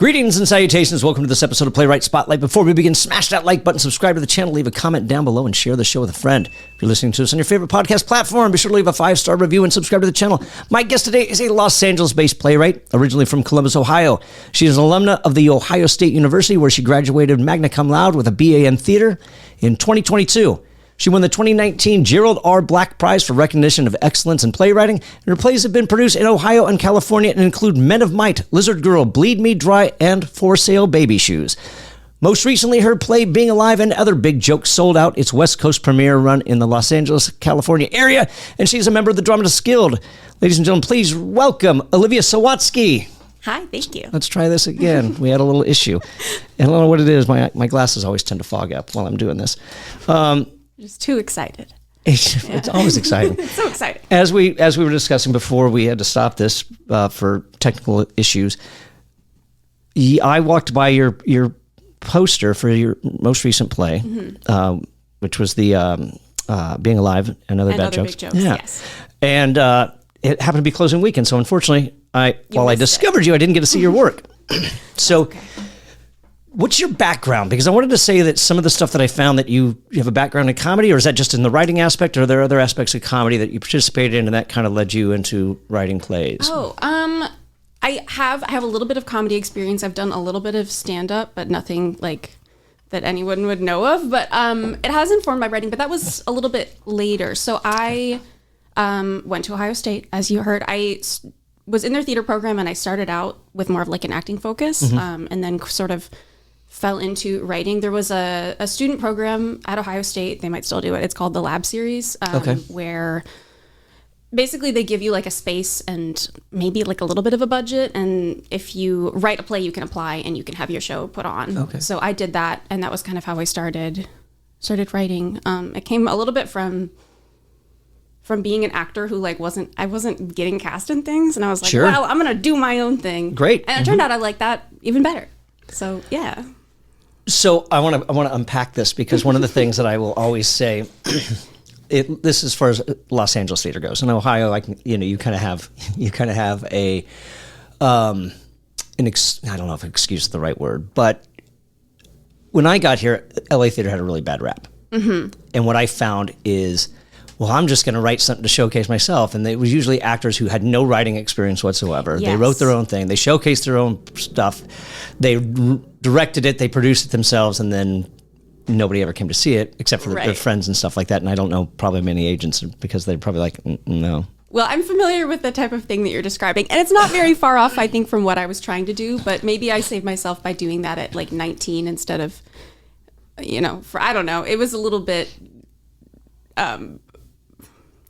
Greetings and salutations. Welcome to this episode of Playwright Spotlight. Before we begin, smash that like button, subscribe to the channel, leave a comment down below, and share the show with a friend. If you're listening to us on your favorite podcast platform, be sure to leave a 5-star review and subscribe to the channel. My guest today is a Los Angeles-based playwright, originally from Columbus, Ohio. She is an alumna of the Ohio State University, where she graduated Magna Cum Laude with a BA in theater in 2022. She won the 2019 Gerald R. Black Prize for recognition of excellence in playwriting, and her plays have been produced in Ohio and California and include Men of Might, LZRDGRL, Bleed Me Dry, and For Sale Baby Shoes. Most recently, her play Being Alive and Other Big Jokes sold out its West Coast premiere run in the Los Angeles, California area, and she's a member of the Dramatists Guild. Ladies and gentlemen, please welcome Olivia Sawatzki. Hi, thank you. Let's try this again. We had a little issue. And I don't know what it is. My glasses always tend to fog up while I'm doing this. Just too excited. It's always exciting. It's so exciting. As we were discussing before, we had to stop this for technical issues. I walked by your poster for your most recent play, which was the Being Alive and Other Bad Jokes. Big Jokes. Yeah. Yes. And it happened to be closing weekend, so unfortunately, while I discovered you, I didn't get to see your work. So. Okay. What's your background? Because I wanted to say that some of the stuff that I found that you have a background in comedy, or is that just in the writing aspect, or are there other aspects of comedy that you participated in and that kind of led you into writing plays? I have a little bit of comedy experience. I've done a little bit of stand-up, but nothing like that anyone would know of. But it has informed my writing, but that was a little bit later. So I went to Ohio State, as you heard. I was in their theater program, and I started out with more of like an acting focus, and then sort of fell into writing. There was a student program at Ohio State. They might still do it. It's called the Lab Series, where basically they give you like a space and maybe like a little bit of a budget. And if you write a play, you can apply and you can have your show put on. Okay. So I did that, and that was kind of how I started writing. It came a little bit from being an actor who I wasn't getting cast in things, and I was like, sure. Well, I'm gonna do my own thing. Great. And it turned out I like that even better. So yeah. So I want to unpack this, because one of the things that I will always say, this as far as Los Angeles theater goes. In Ohio, you kind of have a I don't know if excuse is the right word, but when I got here, LA theater had a really bad rap. And what I found is, well, I'm just going to write something to showcase myself. And it was usually actors who had no writing experience whatsoever. Yes. They wrote their own thing. They showcased their own stuff. They directed it. They produced it themselves. And then nobody ever came to see it except for their friends and stuff like that. And I don't know probably many agents, because they're probably like, no. Well, I'm familiar with the type of thing that you're describing. And it's not very far off, I think, from what I was trying to do. But maybe I saved myself by doing that at like 19 instead of, I don't know. It was a little bit...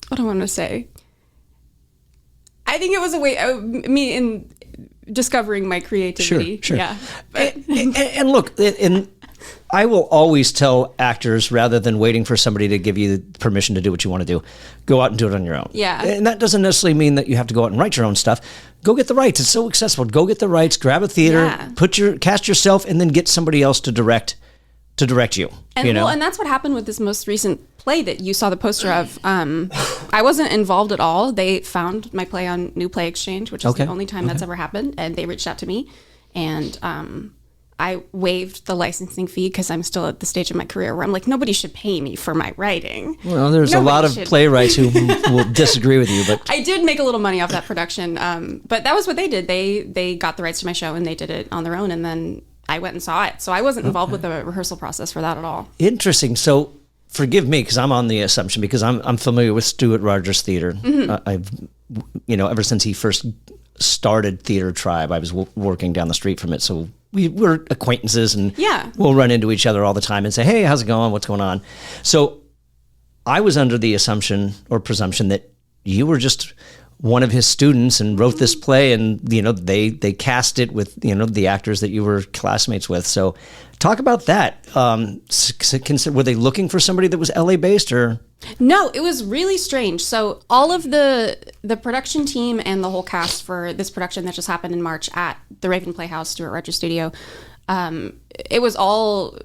what do I want to say? I think it was a way of me in discovering my creativity. Sure. Yeah. And look, I will always tell actors, rather than waiting for somebody to give you permission to do what you want to do, go out and do it on your own. Yeah. And that doesn't necessarily mean that you have to go out and write your own stuff. Go get the rights. It's so accessible. Go get the rights, grab a theater, cast yourself, and then get somebody else to direct you. And and that's what happened with this most recent play that you saw the poster of. I wasn't involved at all. They found my play on New Play Exchange, which is the only time that's ever happened, and they reached out to me, and I waived the licensing fee, because I'm still at the stage of my career where I'm like, nobody should pay me for my writing. Well, there's a lot of playwrights who will disagree with you, but I did make a little money off that production. But that was what they did. They got the rights to my show, and they did it on their own, and then I went and saw it. So I wasn't involved with the rehearsal process for that at all. Interesting. So forgive me, because I'm on the assumption, because I'm familiar with Stuart Rogers Theater. I've, ever since he first started Theater Tribe, I was working down the street from it. So we were acquaintances, and we'll run into each other all the time and say, hey, how's it going? What's going on? So I was under the assumption or presumption that you were just one of his students and wrote this play, and they cast it with the actors that you were classmates with. So talk about that. Were they looking for somebody that was LA based, or? No, it was really strange. So all of the production team and the whole cast for this production that just happened in March at the Raven Playhouse, Stuart Rogers Studio, it was all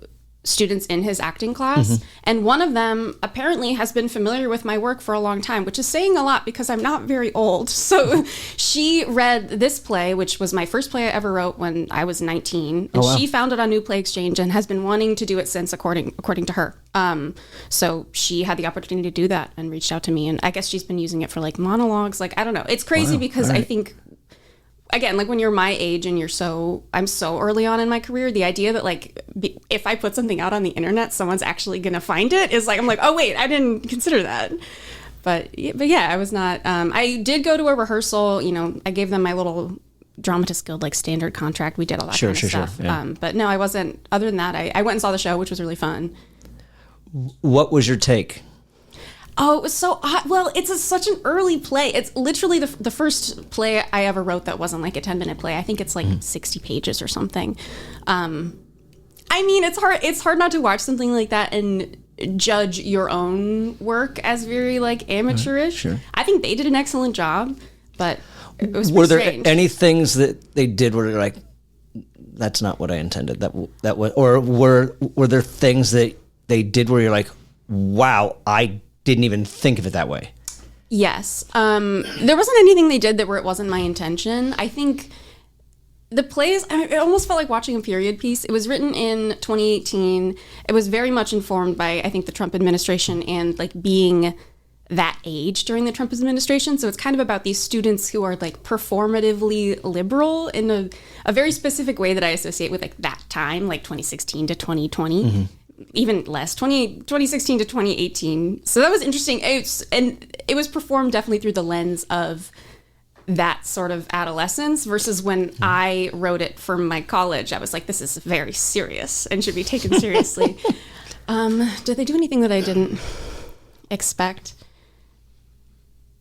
students in his acting class, and one of them apparently has been familiar with my work for a long time, which is saying a lot because I'm not very old. So she read this play, which was my first play I ever wrote when I was 19, and she found it on New Play Exchange and has been wanting to do it since, according to her. So she had the opportunity to do that and reached out to me, and I guess she's been using it for like monologues. Like, I don't know. It's crazy because I think, again, like when you're my age and I'm so early on in my career, the idea that like if I put something out on the internet, someone's actually gonna find it is like, I'm like, oh wait, I didn't consider that. But yeah, I was not. I did go to a rehearsal. You know, I gave them my little Dramatists Guild like standard contract. We did all that kind of stuff. Yeah. But no, I wasn't. Other than that, I went and saw the show, which was really fun. What was your take? Oh, it was so odd. Well, it's such an early play. It's literally the first play I ever wrote that wasn't like a 10-minute play. I think it's like 60 pages or something. I mean, it's hard not to watch something like that and judge your own work as very like amateurish. Sure. I think they did an excellent job, but it was Were there strange. any things that they did where they're like, that's not what I intended? That was, or were there things that they did where you're like, wow, I didn't even think of it that way? Yes. There wasn't anything they did where it wasn't my intention. I think the plays, it almost felt like watching a period piece. It was written in 2018. It was very much informed by, I think, the Trump administration and like being that age during the Trump administration. So it's kind of about these students who are like performatively liberal in a very specific way that I associate with like that time, like 2016 to 2020. Even less, 2016 to 2018. So that was interesting. It was performed definitely through the lens of that sort of adolescence versus when I wrote it for my college. I was like, this is very serious and should be taken seriously. Did they do anything that I didn't expect?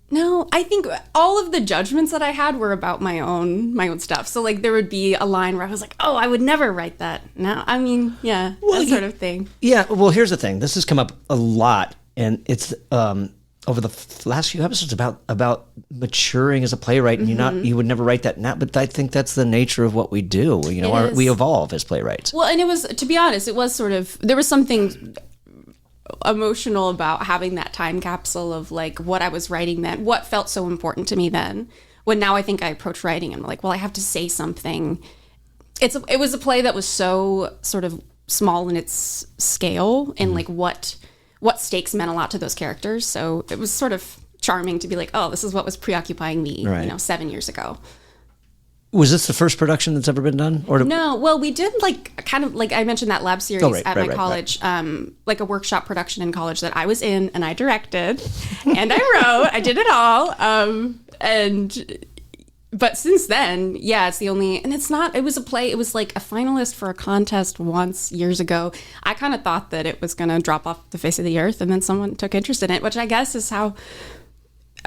No, I think all of the judgments that I had were about my own stuff. So like there would be a line where I was like, oh, I would never write that. No, I mean, yeah, that sort of thing. Yeah, well, here's the thing. This has come up a lot, and it's over the last few episodes about maturing as a playwright, and you would never write that now. But I think that's the nature of what we do. You know, we evolve as playwrights. Well, and it was, to be honest, it was sort of, there was something emotional about having that time capsule of like what I was writing then, what felt so important to me then, when now I think I approach writing and I'm like, well, I have to say something. It was a play that was so sort of small in its scale and like what stakes meant a lot to those characters. So it was sort of charming to be like, oh, this is what was preoccupying me, 7 years ago. Was this the first production that's ever been done? Or No, well, we did like kind of like I mentioned that lab series at my college, like a workshop production in college that I was in and I directed and I wrote. I did it all. But since then, yeah, it's the only, and it's not, it was a play, it was like a finalist for a contest once years ago. I kind of thought that it was going to drop off the face of the earth and then someone took interest in it, which I guess is how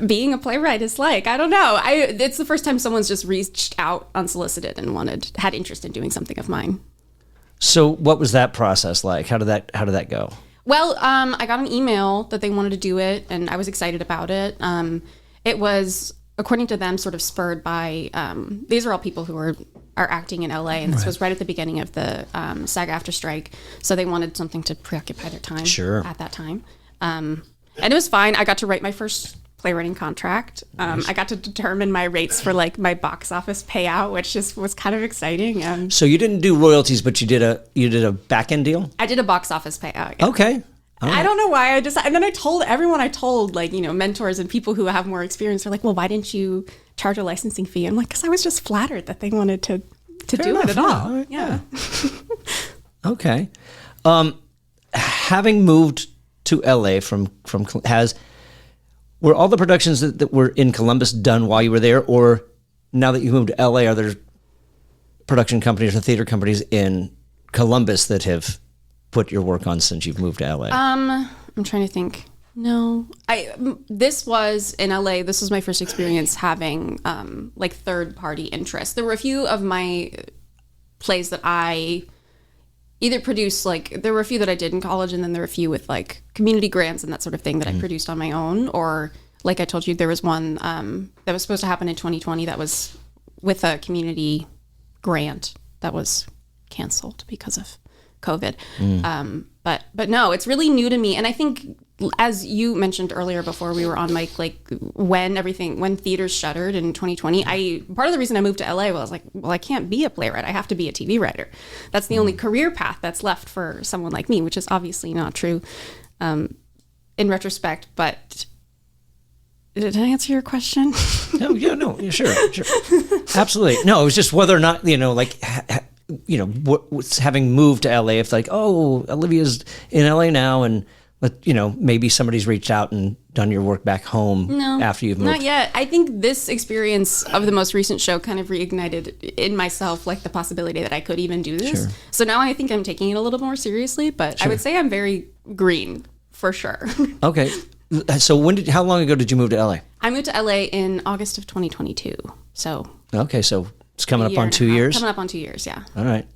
being a playwright is like. I don't know. It's the first time someone's just reached out unsolicited and had interest in doing something of mine. So what was that process like? How did that go? Well, I got an email that they wanted to do it and I was excited about it. It was, according to them, sort of spurred by, these are all people who are acting in LA, and this was right at the beginning of the SAG-AFTRA strike. So they wanted something to preoccupy their time at that time. And it was fine. I got to write my first playwriting contract. I got to determine my rates for like my box office payout, which just was kind of exciting. So you didn't do royalties, but you did a back end deal? I did a box office payout. Yeah. Okay. Right. I don't know why and then I told everyone like, mentors and people who have more experience are like, well, why didn't you charge a licensing fee? I'm like, because I was just flattered that they wanted to do it at all. Yeah. Okay. Having moved to LA were all the productions that were in Columbus done while you were there, or now that you moved to LA, are there production companies or theater companies in Columbus that have put your work on since you've moved to LA? I'm trying to think. No, this was in LA. This was my first experience having like third party interest. There were a few of my plays that I either produced, like there were a few that I did in college, and then there were a few with like community grants and that sort of thing that I produced on my own. Or like I told you, there was one that was supposed to happen in 2020 that was with a community grant that was canceled because of COVID. But no, it's really new to me. And I think, as you mentioned earlier before we were on mic, like when theaters shuttered in 2020, part of the reason I moved to LA was like, well, I can't be a playwright. I have to be a TV writer. That's the only career path that's left for someone like me, which is obviously not true in retrospect. But did I answer your question? No, sure. Absolutely. No, it was just whether or not, what's having moved to LA, if like, oh, Olivia's in LA now, and maybe somebody's reached out and done your work back home after you've moved. Not yet. I think this experience of the most recent show kind of reignited in myself like the possibility that I could even do this. Sure. So now I think I'm taking it a little more seriously, but I would say I'm very green for sure. Okay. So how long ago did you move to LA? I moved to LA in August of 2022. So okay, so it's coming up on 2 years. Coming up on 2 years, yeah. All right.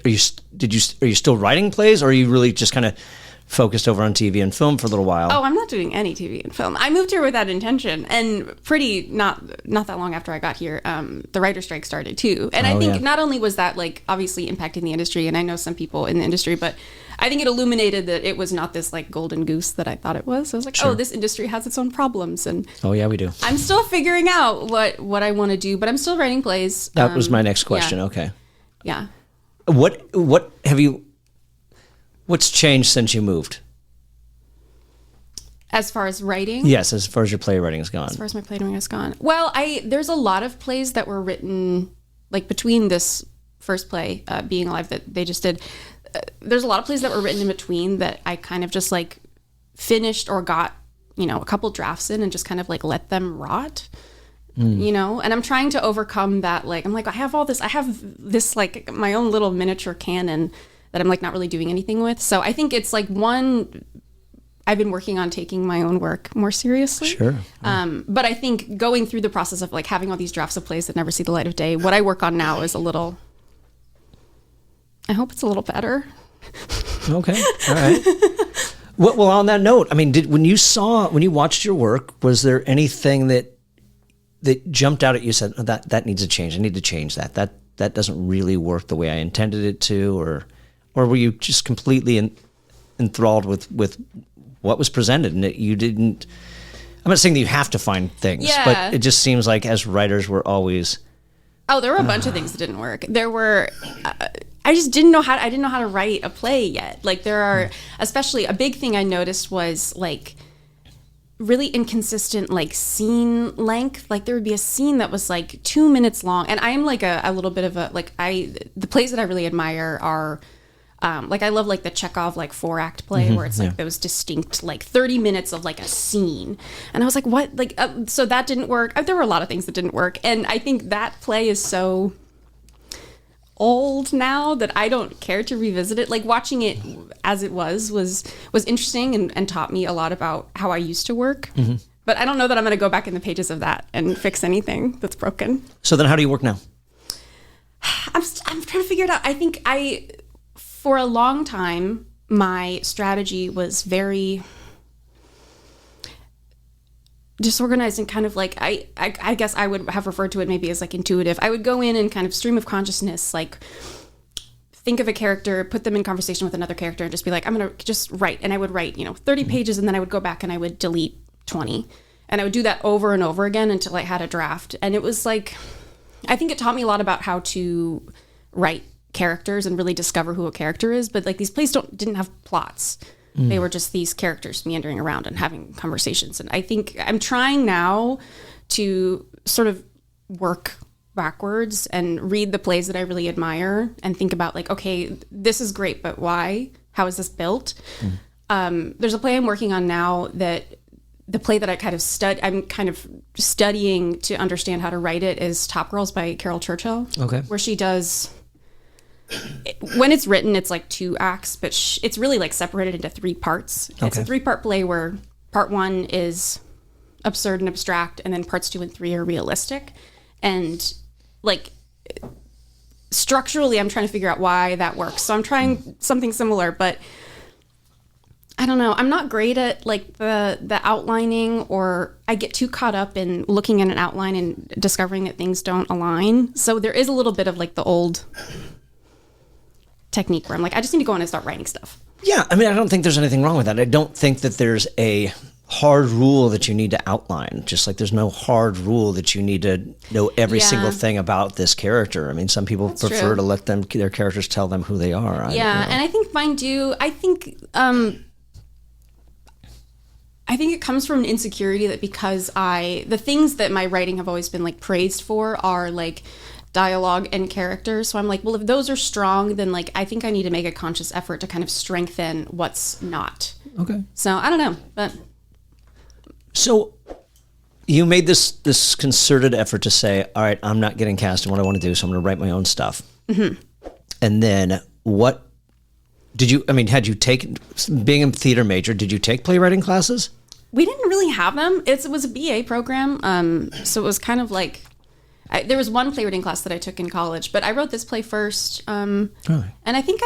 Are you still writing plays, or are you really just kind of focused over on TV and film for a little while? Oh, I'm not doing any TV and film. I moved here with that intention, and not that long after I got here, the writer's strike started too. And I think not only was that like obviously impacting the industry, and I know some people in the industry, but I think it illuminated that it was not this like golden goose that I thought it was. So I was like, oh, this industry has its own problems, and oh yeah, we do. I'm still figuring out what I want to do, but I'm still writing plays. That was my next question. Yeah. Okay. Yeah. What's changed since you moved? As far as writing? Yes, as far as your playwriting has gone. As far as my playwriting has gone. Well, there's a lot of plays that were written, like between this first play, Being Alive, that they just did. There's a lot of plays that were written in between that I kind of just like finished or got, a couple drafts in and just kind of like let them rot. And I'm trying to overcome that. Like, I'm like, I have this like my own little miniature canon that I'm like not really doing anything with. So I think it's like I've been working on taking my own work more seriously. Sure. But I think going through the process of like having all these drafts of plays that never see the light of day, what I work on now is I hope it's a little better. Okay. All right. Well, on that note, I mean, when you watched your work, was there anything that jumped out at you, said, oh, that needs to change. I need to change that. That doesn't really work the way I intended it to, or were you just completely enthralled with what was presented, and that you didn't? I'm not saying that you have to find things, but it just seems like as writers we're always. Oh, there were a bunch of things that didn't work. There were. I didn't know how to write a play yet. Like there are, especially a big thing I noticed was like really inconsistent like scene length. Like there would be a scene that was like 2 minutes long, and I am like a little bit of the plays that I really admire are like I love like the Chekhov like 4-act play where it's like those distinct like 30 minutes of like a scene, and I was like, what, like so that didn't work. There were a lot of things that didn't work, and I think that play is so old now that I don't care to revisit it. Like watching it as it was interesting and taught me a lot about how I used to work. Mm-hmm. But I don't know that I'm going to go back in the pages of that and fix anything that's broken. So then how do you work now? I'm trying to figure it out. I think for a long time, my strategy was very disorganized and kind of like I guess I would have referred to it maybe as like intuitive. I would go in and kind of stream of consciousness, like think of a character, put them in conversation with another character, and just be like, I'm gonna just write. And I would write 30 pages, and then I would go back and I would delete 20, and I would do that over and over again until I had a draft. And it was like, I think it taught me a lot about how to write characters and really discover who a character is. But like these plays didn't have plots. They were just these characters meandering around and having conversations. And I think I'm trying now to sort of work backwards and read the plays that I really admire and think about like, okay, this is great, but why? How is this built? There's a play I'm working on now that the play that I'm kind of studying to understand how to write it is Top Girls by Carol Churchill. Okay. Where she does... when it's written, it's like 2 acts, but it's really like separated into 3 parts. Okay. It's a 3-part play where part 1 is absurd and abstract, and then parts 2 and 3 are realistic. And like structurally, I'm trying to figure out why that works. So I'm trying something similar, but I don't know. I'm not great at like the outlining, or I get too caught up in looking at an outline and discovering that things don't align. So there is a little bit of like the old technique where I'm like, I just need to go in and start writing stuff. Yeah, I mean, I don't think there's anything wrong with that. I don't think that there's a hard rule that you need to outline, just like there's no hard rule that you need to know every single thing about this character. I mean, some people prefer to let their characters tell them who they are. And I think mine do. I think it comes from an insecurity that because the things that my writing have always been like praised for are like dialogue and character. So I'm like, well, if those are strong, then like I think I need to make a conscious effort to kind of strengthen what's not. Okay. So I don't know, but so you made this concerted effort to say, all right, I'm not getting cast in what I want to do, so I'm going to write my own stuff. Mm-hmm. And then what did you? I mean, had you taken, being a theater major, did you take playwriting classes? We didn't really have them. It was a BA program, so it was kind of like. There was one playwriting class that I took in college, but I wrote this play first. And I think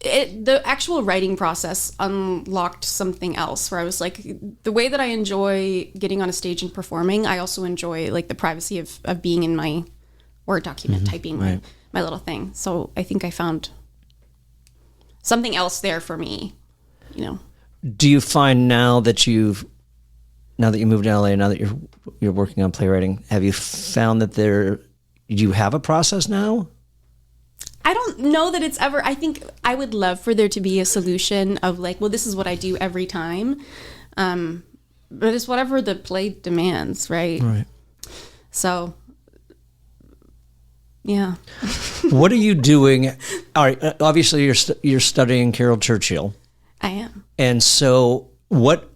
the actual writing process unlocked something else where I was like, the way that I enjoy getting on a stage and performing, I also enjoy like the privacy of being in my Word document, typing my little thing. So I think I found something else there for me, you know. Do you find now that you moved to LA, now that you're working on playwriting, have you found that do you have a process now? I don't know that it's ever, I think I would love for there to be a solution of like, well, this is what I do every time. But it's whatever the play demands, right? Right. So, yeah. What are you doing? All right. Obviously you're studying Carol Churchill. I am. And so what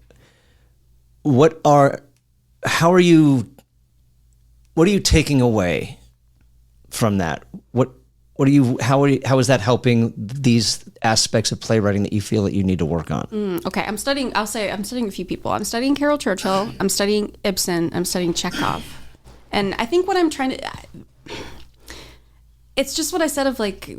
are you taking away from that? How is that helping these aspects of playwriting that you feel that you need to work on? Okay, I'm studying a few people. I'm studying Carol Churchill, I'm studying Ibsen, I'm studying Chekhov. And I think what I'm trying to, it's just what I said of like,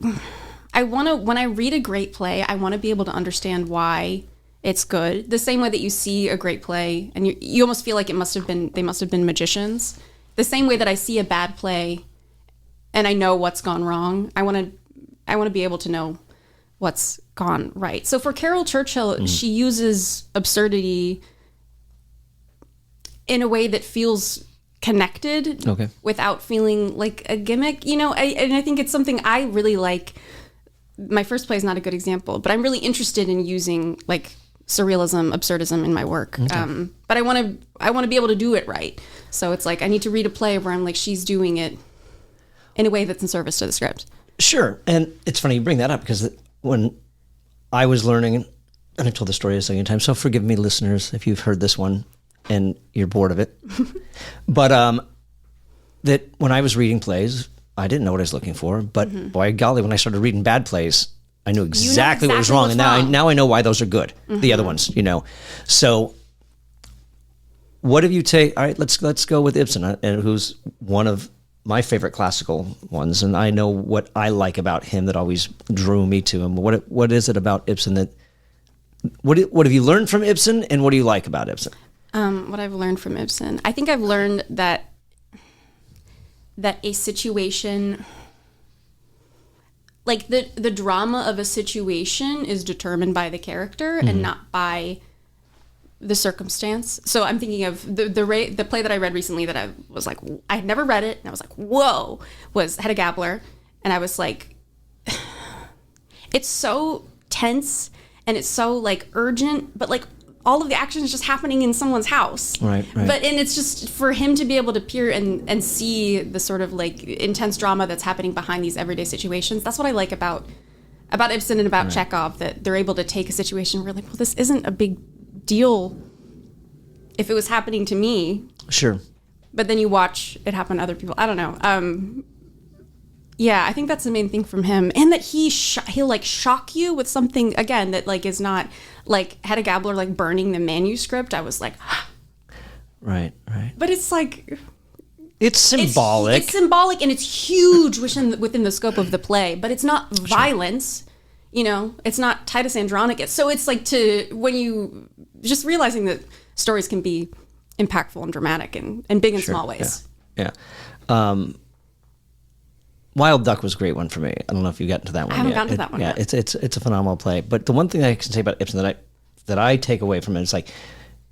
when I read a great play, I want to be able to understand why it's good. The same way that you see a great play and you almost feel like they must have been magicians. The same way that I see a bad play and I know what's gone wrong. I want to be able to know what's gone right. So for Carol Churchill, she uses absurdity in a way that feels connected without feeling like a gimmick, you know, and I think it's something I really like. My first play is not a good example, but I'm really interested in using like surrealism, absurdism in my work. But I want to be able to do it right. So it's like I need to read a play where I'm like, she's doing it in a way that's in service to the script. Sure. And it's funny you bring that up because when I was learning, and I told the story a second time, so forgive me listeners if you've heard this one and you're bored of it. But that when I was reading plays, I didn't know what I was looking for, but by golly, when I started reading bad plays, I knew exactly what was wrong, and now I know why those are good. The other ones, you know. So, what have you take? All right, let's go with Ibsen, who's one of my favorite classical ones, and I know what I like about him that always drew me to him. What is it about Ibsen that? What have you learned from Ibsen, and what do you like about Ibsen? What I've learned from Ibsen, I think I've learned that a situation, like the drama of a situation is determined by the character and not by the circumstance. So I'm thinking of the play that I read recently that I was like, I had never read it, and I was like, whoa, was Hedda Gabler. And I was like, it's so tense and it's so like urgent, but like all of the action is just happening in someone's house. Right. And it's just for him to be able to peer and see the sort of like intense drama that's happening behind these everyday situations. That's what I like about Ibsen and about Chekhov, that they're able to take a situation where like, well, this isn't a big deal if it was happening to me. Sure. But then you watch it happen to other people. I don't know. Yeah, I think that's the main thing from him. And that he'll like shock you with something, again, that like is not like Hedda Gabler like burning the manuscript. I was like, right. But it's like, it's symbolic. It's symbolic and it's huge within the scope of the play, but it's not violence. You know, it's not Titus Andronicus. So it's like when you just realizing that stories can be impactful and dramatic and big in small ways. Yeah. Wild Duck was a great one for me. I don't know if you got into that one yet. I haven't gotten to that one yet. yet. It's a phenomenal play. But the one thing I can say about Ibsen that I take away from it is like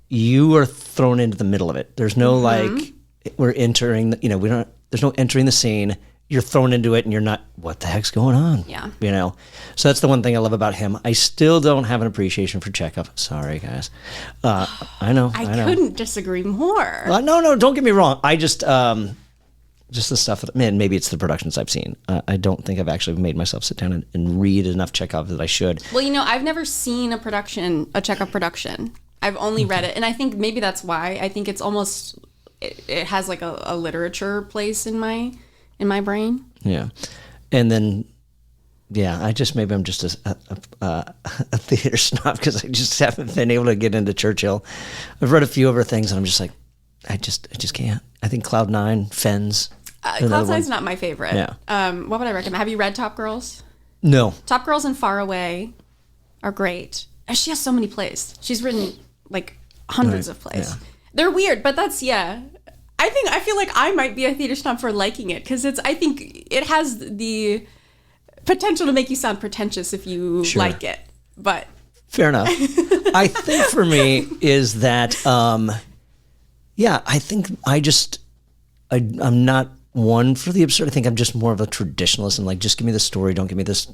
you are thrown into the middle of it. There's no like we're entering. We don't. There's no entering the scene. You're thrown into it, and you're not. What the heck's going on? Yeah. So that's the one thing I love about him. I still don't have an appreciation for Chekhov. Sorry, guys. I know. couldn't disagree more. No. Don't get me wrong. I just. Just the stuff that, man, maybe it's the productions I've seen. I don't think I've actually made myself sit down and read enough Chekhov that I should. Well, I've never seen a Chekhov production. I've only read it. And I think maybe that's why. I think it's almost, it has like a literature place in my brain. Yeah. And then, yeah, maybe I'm just a theater snob because I just haven't been able to get into Churchill. I've read a few of her things and I'm just like, I just can't. I think Cloud 9, Fens. Cloud 9's not my favorite. Yeah. What would I recommend? Have you read Top Girls? No. Top Girls and Far Away are great. And she has so many plays. She's written like hundreds of plays. Yeah. They're weird, but that's, I feel like I might be a theater snob for liking it because I think it has the potential to make you sound pretentious if you like it. But fair enough. I think for me is that I think I'm not one for the absurd. I think I'm just more of a traditionalist and like, just give me the story. Don't give me this,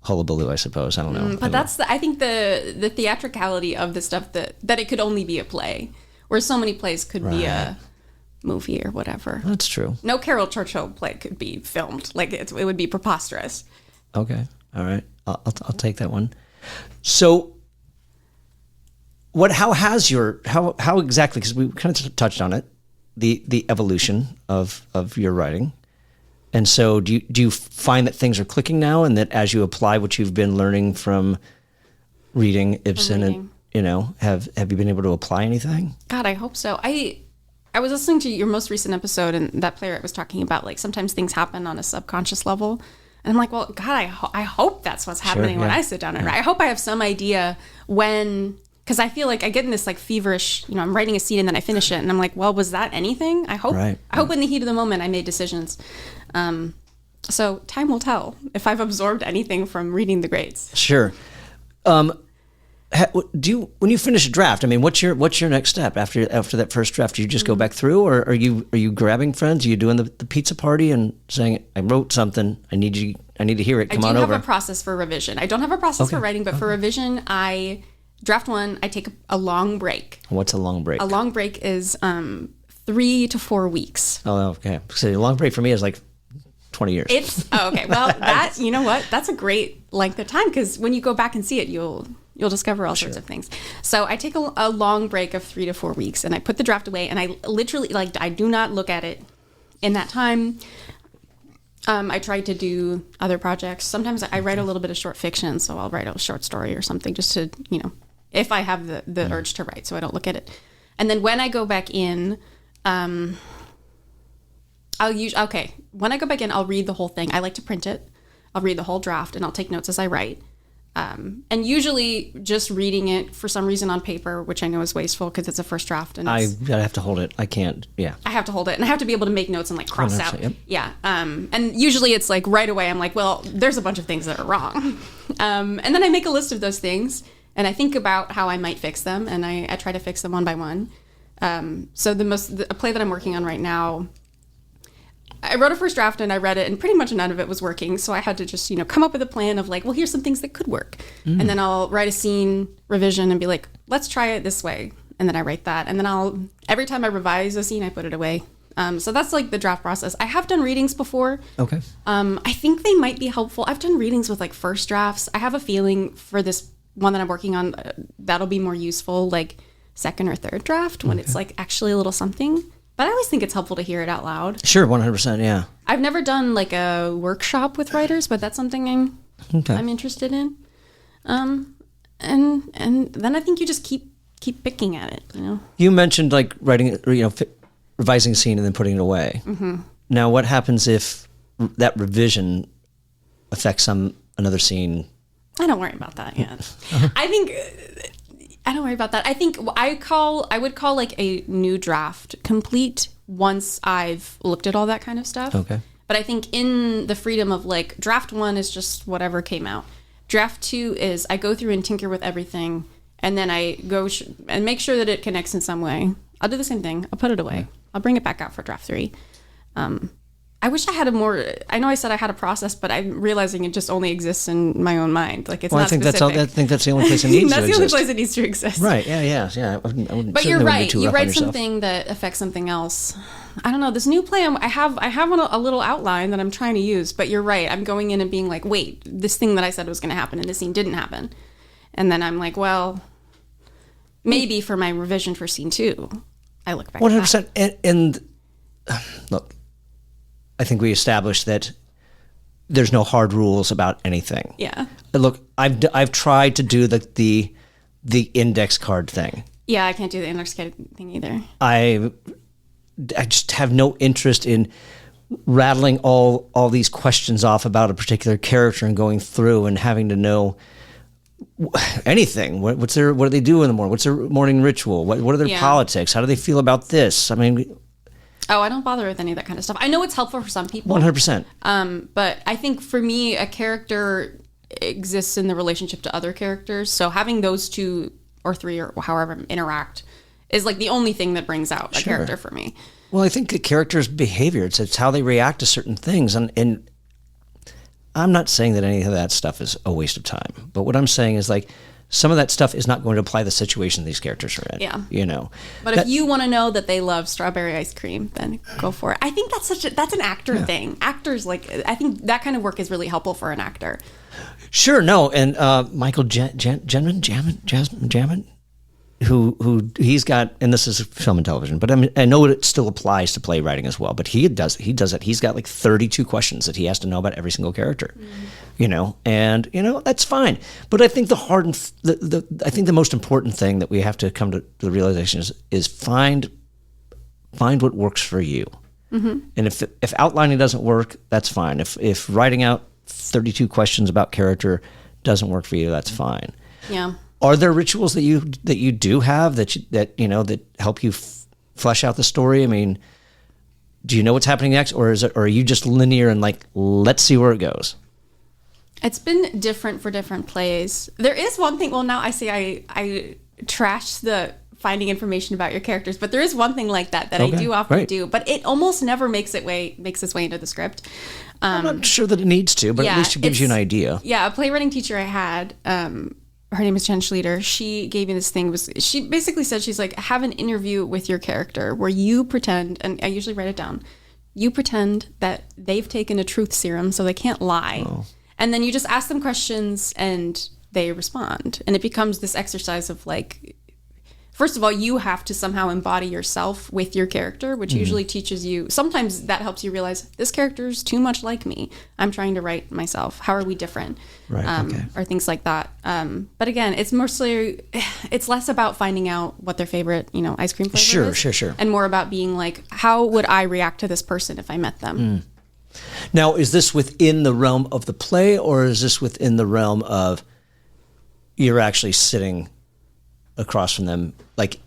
hullabaloo, I suppose. I don't know. But that's I think the theatricality of the stuff that it could only be a play, where so many plays could be a movie or whatever. That's true. No Caryl Churchill play could be filmed. Like it would be preposterous. Okay. All right. I'll take that one. So how exactly, because we kind of touched on it, the evolution of your writing. And so do you find that things are clicking now and that as you apply what you've been learning from reading Ibsen and, have you been able to apply anything? God, I hope so. I was listening to your most recent episode and that Playwright was talking about like sometimes things happen on a subconscious level. And I'm like, well, God, I hope that's what's happening when I sit down and write. I hope I have some idea because I feel like I get in this like feverish, I'm writing a scene and then I finish it and I'm like, well, was that anything? I hope in the heat of the moment I made decisions. So time will tell if I've absorbed anything from reading the greats. Sure. When you finish a draft, I mean, what's your next step after that first draft? Do you just go back through, or are you grabbing friends? Are you doing the pizza party and saying, I wrote something, I need to hear it, come on over? I do have a process for revision. I don't have a process for writing, but for revision, I draft one, I take a long break. What's a long break? A long break is 3 to 4 weeks. Oh, okay. So a long break for me is like 20 years. Okay. Well, you know what? That's a great length of time because when you go back and see it, you'll discover all sorts of things. So I take a long break of 3 to 4 weeks and I put the draft away and I literally I do not look at it in that time. I try to do other projects. Sometimes I write a little bit of short fiction, so I'll write a short story or something just to, if I have the urge to write, so I don't look at it. And then when I go back in, when I go back in, I'll read the whole thing. I like to print it. I'll read the whole draft and I'll take notes as I write. And usually just reading it for some reason on paper, which I know is wasteful because it's a first draft. And I have to hold it. I can't. Yeah. I have to hold it and I have to be able to make notes and like cross out. Yep. Yeah. And usually it's like right away I'm like, well, there's a bunch of things that are wrong. And then I make a list of those things and I think about how I might fix them and I try to fix them one by one. So a play that I'm working on right now, I wrote a first draft and I read it and pretty much none of it was working. So I had to just, come up with a plan of like, well, here's some things that could work. And then I'll write a scene revision and be like, let's try it this way. And then I write that. And then every time I revise a scene, I put it away. So that's like the draft process. I have done readings before. Okay. I think they might be helpful. I've done readings with like first drafts. I have a feeling for this one that I'm working on, that'll be more useful, like second or third draft when it's like actually a little something. But I always think it's helpful to hear it out loud. Sure, 100%, yeah. I've never done like a workshop with writers, but that's something I'm interested in. And then I think you just keep picking at it, You mentioned like writing, revising a scene and then putting it away. Mm-hmm. Now, what happens if that revision affects another scene? I don't worry about that yet. I don't worry about that. I think I would call like a new draft complete once I've looked at all that kind of stuff. Okay. But I think in the freedom of like draft 1 is just whatever came out. Draft 2 is I go through and tinker with everything, and then I go and make sure that it connects in some way. I'll do the same thing. I'll put it away. I'll bring it back out for draft 3. I wish I had I know I said I had a process, but I'm realizing it just only exists in my own mind. Like it's not specific. I think that's the only place it needs to exist. That's the only place it needs to exist. Right. Yeah. But you're right. You write something that affects something else. I don't know. This new play, I have a little outline that I'm trying to use, but you're right. I'm going in and being like, wait, this thing that I said was going to happen in this scene didn't happen. And then I'm like, well, maybe for my revision for scene 2, I look back 100%. And look, I think we established that there's no hard rules about anything. Yeah. Look, I've tried to do the index card thing. Yeah, I can't do the index card thing either. I just have no interest in rattling all these questions off about a particular character and going through and having to know anything. What do they do in the morning? What's their morning ritual? What are their politics? How do they feel about this? I mean, I don't bother with any of that kind of stuff. I know it's helpful for some people. 100%. But I think for me, a character exists in the relationship to other characters. So having those 2 or 3 or however interact is like the only thing that brings out a character for me. Well, I think the character's behavior, it's how they react to certain things. And I'm not saying that any of that stuff is a waste of time. But what I'm saying is like, some of that stuff is not going to apply the situation these characters are in. Yeah. You know. But if you want to know that they love strawberry ice cream, then go for it. I think that's an actor thing. Actors, like, I think that kind of work is really helpful for an actor. Sure, no. And Michael Jamin, who he's got, and this is film and television, but I know it still applies to playwriting as well, but he does it. He's got like 32 questions that he has to know about every single character, you know, and, you know, that's fine. But I think I think the most important thing that we have to come to the realization is find what works for you. Mm-hmm. And if outlining doesn't work, that's fine. If writing out 32 questions about character doesn't work for you, that's fine. Yeah. Are there rituals that you do have that help you flesh out the story? I mean, do you know what's happening next, or are you just linear and like, let's see where it goes? It's been different for different plays. There is one thing. Well, now I say I trash the finding information about your characters, but there is one thing like that I do often do, but it almost never makes its way into the script. I'm not sure that it needs to, but at least it gives you an idea. Yeah, a playwriting teacher I had. Her name is Jen Schleter. She gave me this thing. She basically said, she's like, have an interview with your character where you pretend, and I usually write it down, you pretend that they've taken a truth serum so they can't lie. Oh. And then you just ask them questions and they respond. And it becomes this exercise of like, first of all, you have to somehow embody yourself with your character, which usually teaches you, sometimes that helps you realize this character's too much like me. I'm trying to write myself. How are we different? Right, or things like that. But again, it's less about finding out what their favorite, ice cream flavor is. Sure. And more about being like, how would I react to this person if I met them? Now, is this within the realm of the play, or is this within the realm of you're actually sitting across from them, like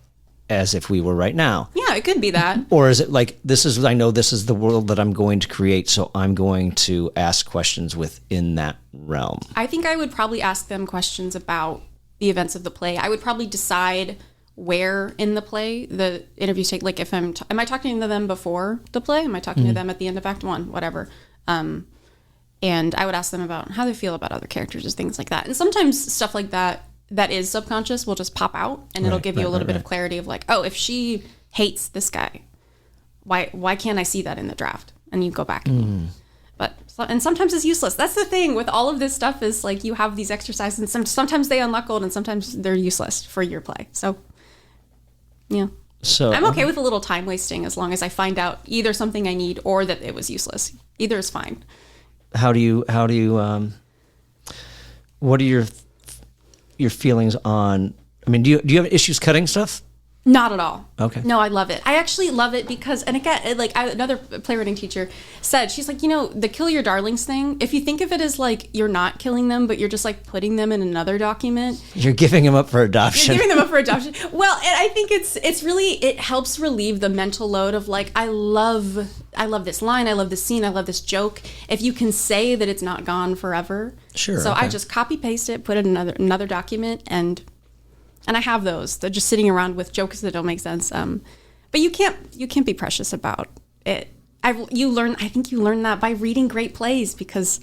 as if we were right now? Yeah, it could be that. Or is it like, I know this is the world that I'm going to create, so I'm going to ask questions within that realm? I think I would probably ask them questions about the events of the play. I would probably decide where in the play the interviews take. Like, if am I talking to them before the play? Am I talking to them at the end of Act 1? Whatever. And I would ask them about how they feel about other characters and things like that. And sometimes stuff like that is subconscious will just pop out, and it'll give you a little bit of clarity of like, oh, if she hates this guy, why can't I see that in the draft? And you go back and sometimes it's useless. That's the thing with all of this stuff, is like, you have these exercises and sometimes they unlock gold and sometimes they're useless for your play. So yeah. So I'm okay with a little time wasting as long as I find out either something I need or that it was useless. Either is fine. How do you what are your feelings on, I mean, do you have issues cutting stuff? Not at all. Okay. No, I love it. I actually love it because, and again, like another playwriting teacher said, she's like, the kill your darlings thing, if you think of it as like you're not killing them, but you're just like putting them in another document. You're giving them up for adoption. You're giving them up for adoption. Well, and I think it's really, it helps relieve the mental load of like, I love this line, I love this scene, I love this joke. If you can say that it's not gone forever. Sure. So okay. I just copy paste it, put it in another document, and I have those. They're just sitting around with jokes that don't make sense. But you can't be precious about it. I think you learn that by reading great plays, because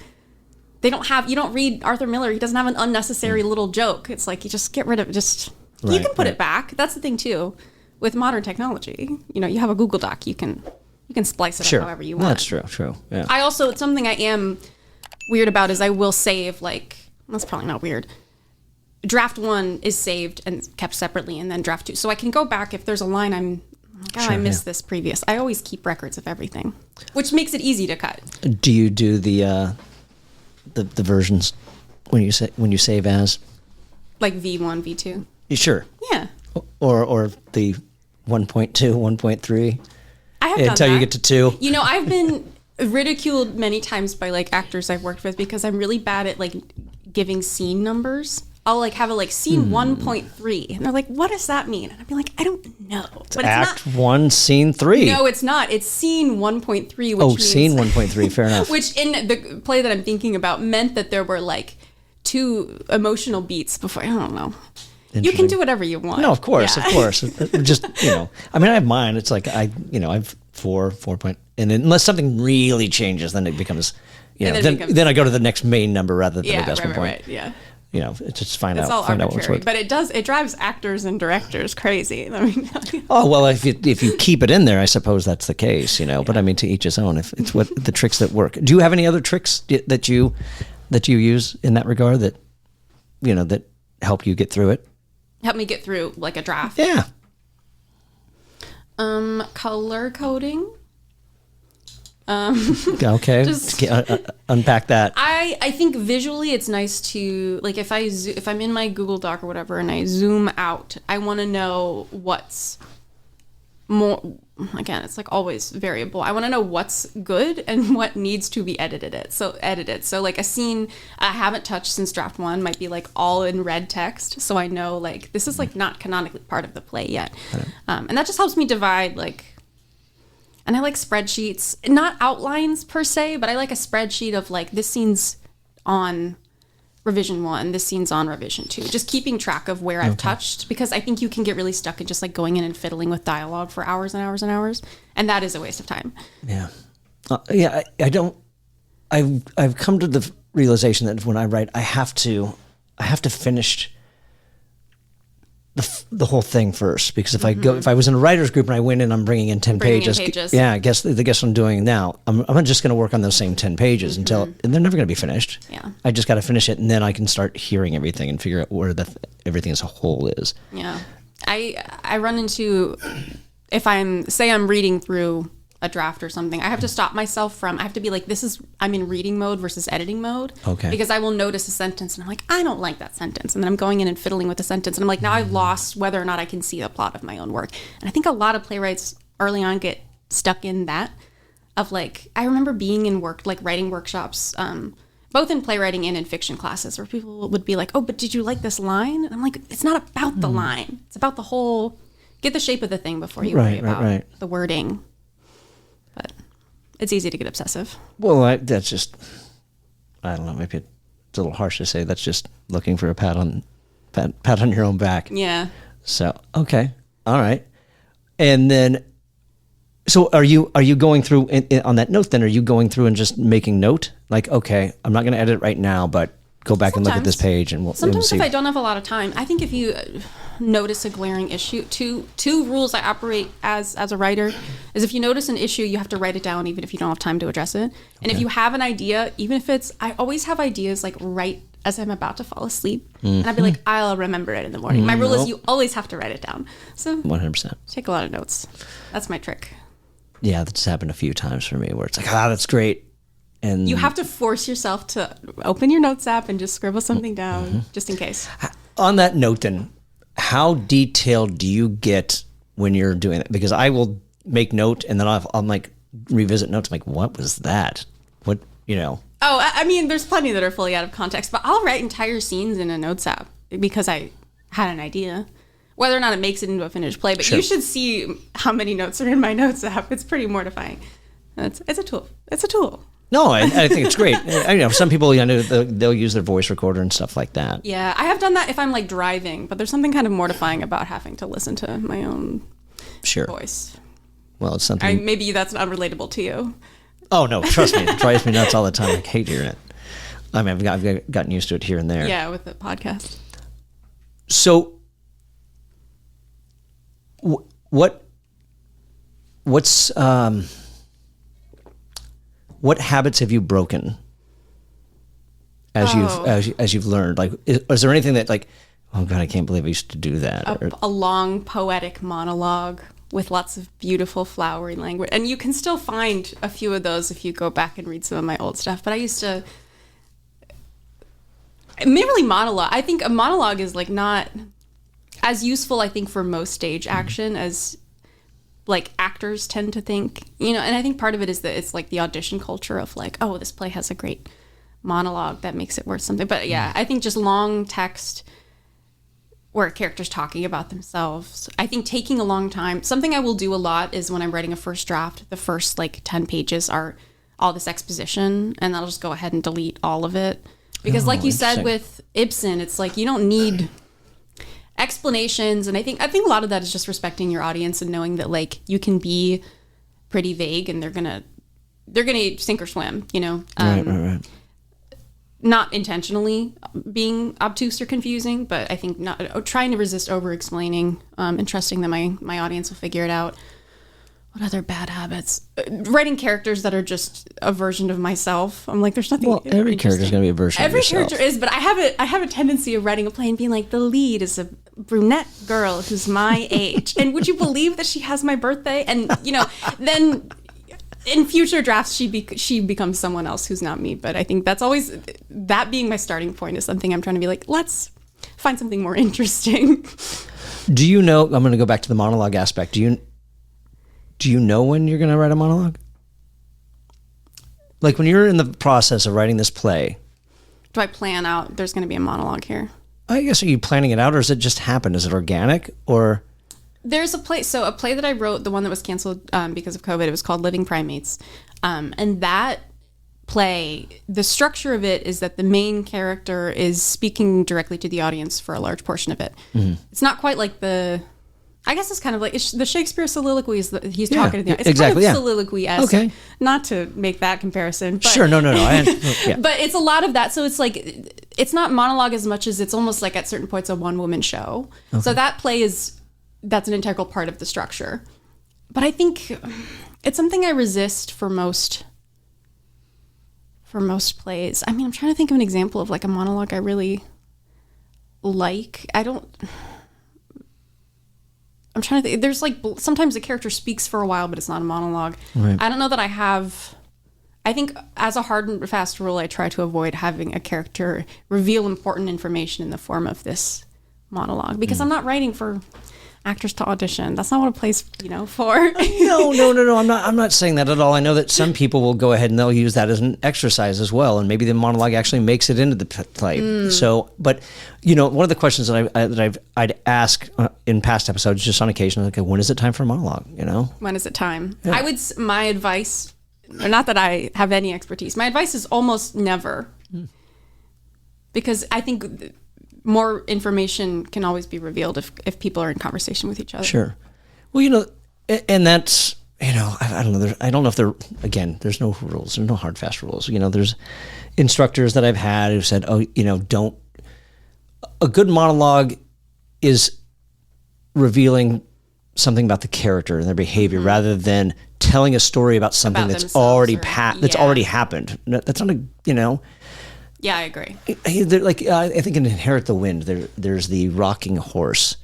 you don't read Arthur Miller. He doesn't have an unnecessary little joke. It's like you just get rid of it. You can put it back. That's the thing too. With modern technology, you have a Google Doc. You can splice it up however you want. That's true. Yeah. I also, something I am weird about is I will save, like, that's probably not weird. Draft 1 is saved and kept separately, and then draft 2. So I can go back if there's a line I missed this previous. I always keep records of everything, which makes it easy to cut. Do you do the versions when you save as? Like V1, V2? Sure. Yeah. Or the 1.2, 1.3? I have done until that. You get to 2? I've been ridiculed many times by like actors I've worked with because I'm really bad at like giving scene numbers. I'll like have a like scene 1.3, and they're like, "What does that mean?" And I'd be like, "I don't know." But Act 1, Scene 3. No, it's not. It's Scene 1.3. Which means, Scene 1.3. Fair enough. Which in the play that I'm thinking about meant that there were like 2 emotional beats before. I don't know. You can do whatever you want. No, of course. Just I mean, I have mine. It's like I have 4 point, and unless something really changes, then it becomes, then I go to the next main number rather than the decimal point. Right, yeah. Just find it's out. All find arbitrary, out what's what. But it drives actors and directors crazy. I mean, oh well, if you keep it in there, I suppose that's the case, But I mean, to each his own. If it's what the tricks that work. Do you have any other tricks that you use in that regard that that help you get through it? Help me get through like a draft. Yeah. Color coding. Okay. Just unpack that. I think visually it's nice to like if I'm in my Google Doc or whatever and I zoom out, I want to know what's more. Again, it's like always variable. I want to know what's good and what needs to be edited. So like a scene I haven't touched since draft 1 might be like all in red text. So I know like this is like not canonically part of the play yet. And that just helps me divide like. And I like spreadsheets, not outlines per se, but I like a spreadsheet of like this scene's on revision 1, this scene's on revision 2. Just keeping track of where I've touched, because I think you can get really stuck in just like going in and fiddling with dialogue for hours and hours and hours, and that is a waste of time. Yeah, I don't. I've come to the realization that when I write, I have to finish the whole thing first, because if I was in a writer's group and I went in, I'm bringing in 10 pages. Yeah, I guess what I'm doing now. I'm just going to work on those same 10 pages until, and they're never going to be finished. Yeah. I just got to finish it, and then I can start hearing everything and figure out where everything as a whole is. Yeah. I run into, if I'm reading through a draft or something, I have to stop myself I have to be like, I'm in reading mode versus editing mode. Okay. Because I will notice a sentence and I'm like, I don't like that sentence. And then I'm going in and fiddling with the sentence. And I'm like, now I've lost whether or not I can see the plot of my own work. And I think a lot of playwrights early on get stuck in that of like, I remember being in writing workshops, both in playwriting and in fiction classes, where people would be like, oh, but did you like this line? And I'm like, it's not about the line. It's about the whole, get the shape of the thing before you worry about the wording. But it's easy to get obsessive. Well, that's just, I don't know, maybe it's a little harsh to say. That's just looking for a pat on your own back. Yeah. So, okay. All right. And then, so are you going through, on that note then, are you going through and just making note? Like, okay, I'm not going to edit right now, but go back and look at this page and we'll see. Sometimes if I don't have a lot of time, I think if you notice a glaring issue, two rules I operate as a writer is if you notice an issue, you have to write it down even if you don't have time to address it. And if you have an idea, even if I always have ideas like right as I'm about to fall asleep. And I'd be like, I'll remember it in the morning. My rule is you always have to write it down. So 100%. Take a lot of notes. That's my trick. Yeah, that's happened a few times for me where it's like, that's great. And you have to force yourself to open your notes app and just scribble something down just in case. On that note then, how detailed do you get when you're doing it? Because I will make note and then I'll like revisit notes. I'm like, what was that? What, Oh, I mean, there's plenty that are fully out of context, but I'll write entire scenes in a notes app because I had an idea. Whether or not it makes it into a finished play, but you should see how many notes are in my notes app. It's pretty mortifying. It's a tool. It's a tool. No, I think it's great. Some people, they'll use their voice recorder and stuff like that. Yeah, I have done that if I'm like driving, but there's something kind of mortifying about having to listen to my own voice. Well, it's something. Maybe that's unrelatable to you. Oh no, trust me, it drives me nuts all the time. I hate hearing it. I mean, I've gotten used to it here and there. Yeah, with the podcast. So, what habits have you broken as you've learned? Like, is there anything that like, oh God, I can't believe I used to do that? A long poetic monologue with lots of beautiful flowery language, and you can still find a few of those if you go back and read some of my old stuff. But I used to merely monologue. I think a monologue is like not as useful, I think, for most stage action as like actors tend to think, and I think part of it is that it's like the audition culture of like, oh, this play has a great monologue that makes it worth something. But yeah, I think just long text where a character's talking about themselves. I think taking a long time. Something I will do a lot is when I'm writing a first draft, the first like 10 pages are all this exposition, and I'll just go ahead and delete all of it. Because like you said with Ibsen, it's like you don't need explanations, and I think a lot of that is just respecting your audience and knowing that like you can be pretty vague and they're gonna sink or swim, Right. Not intentionally being obtuse or confusing, but I think not trying to resist over explaining and trusting that my audience will figure it out. What other bad habits? Writing characters that are just a version of myself. I'm like, there's nothing. Well, every character is going to be a version of yourself. Every character is, but I have a tendency of writing a play and being like, the lead is a brunette girl who's my age, and would you believe that she has my birthday? And then in future drafts she becomes someone else who's not me. But I think that's always that being my starting point is something I'm trying to be like, let's find something more interesting. Do you know? I'm going to go back to the monologue aspect. Do you know when you're going to write a monologue? Like when you're in the process of writing this play. Do I plan out there's going to be a monologue here? I guess, are you planning it out, or does it just happen? Is it organic, or? There's a play that I wrote, the one that was canceled because of COVID, it was called Living Primates. And that play, the structure of it is that the main character is speaking directly to the audience for a large portion of it. Mm-hmm. It's not quite like I guess it's kind of like the Shakespeare soliloquy is he's talking to the audience. It's kind of soliloquy-esque. Okay. Not to make that comparison. But, sure, no. But it's a lot of that. So it's like, it's not monologue as much as it's almost like at certain points a one-woman show. Okay. So that play that's an integral part of the structure. But I think it's something I resist for most plays. I mean, I'm trying to think of an example of like a monologue I really like. I'm trying to think. There's like sometimes the character speaks for a while, but it's not a monologue. Right. I don't know that I have. I think as a hard and fast rule, I try to avoid having a character reveal important information in the form of this monologue because I'm not writing for actors to audition. That's not what a play's, for. No. I'm not saying that at all. I know that some people will go ahead and they'll use that as an exercise as well, and maybe the monologue actually makes it into the play. So, but one of the questions that I'd ask in past episodes, just on occasion, like, when is it time for a monologue? When is it time? Yeah. My advice, not that I have any expertise. My advice is almost never, because I think more information can always be revealed if people are in conversation with each other. Sure. Well, and that's, I don't know. I don't know if there's no rules. There's no hard, fast rules. There's instructors that I've had who said, a good monologue is revealing something about the character and their behavior rather than telling a story about something that's already already happened. That's not Yeah, I agree. I think in Inherit the Wind, there's the rocking horse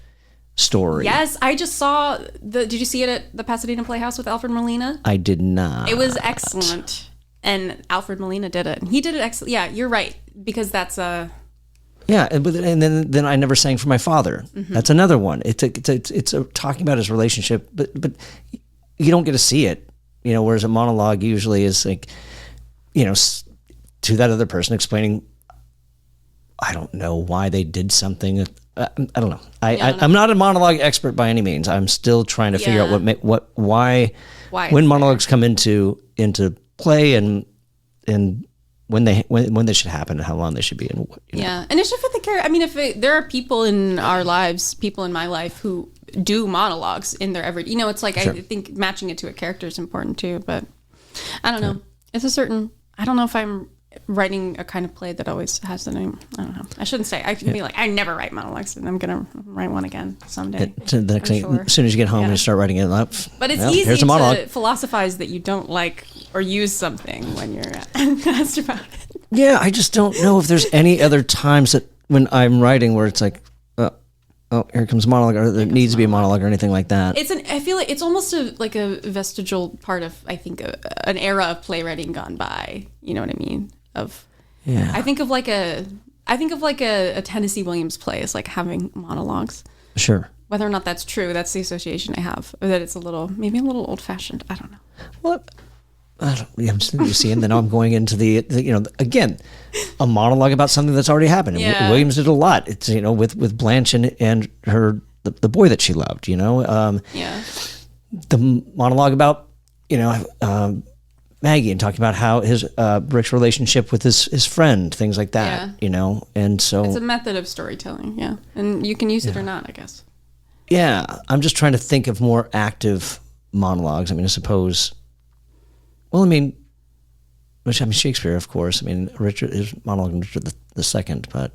story. Yes, I just saw did you see it at the Pasadena Playhouse with Alfred Molina? I did not. It was excellent. And Alfred Molina did it. He did it excellent. Yeah, you're right. Because that's Yeah, and then I never sang for my father. That's another one. It's talking about his relationship, but you don't get to see it, whereas a monologue usually is like, to that other person explaining, I don't know why they did something. I don't know. I'm not a monologue expert by any means. I'm still trying to figure out why when monologues come into play and when they should happen and how long they should be. And and it should fit the character. I mean, if there are people in our lives, people in my life who do monologues in their every, it's like, sure. I think matching it to a character is important too, but I don't know. It's I don't know if I'm writing a kind of play that always has the name. I don't know. I shouldn't say. I can be like, I never write monologues, and I'm gonna write one again someday. The next thing, as soon as you get home and start writing it up. But it's easy to philosophize that you don't like or use something when you're asked about it. Yeah, I just don't know if there's any other times that when I'm writing where it's like, here comes a monologue, or there needs to be a monologue or anything like that. I feel like it's almost like a vestigial part of, I think, an era of playwriting gone by. You know what I mean? I think of like a Tennessee Williams play as like having monologues. Sure. Whether or not that's true, that's the association I have. Or that it's maybe a little old fashioned. I don't know. Well, you see, and then I'm going into the again, a monologue about something that's already happened. Yeah. Williams did a lot. It's with Blanche and her the boy that she loved. The monologue about Maggie and talking about how his Rick's relationship with his friend, things like that. And so it's a method of storytelling. Yeah, and you can use it or not, I guess. Yeah, I'm just trying to think of more active monologues. I mean, I suppose. Well, Shakespeare, of course. I mean, his monologue in Richard the Second, but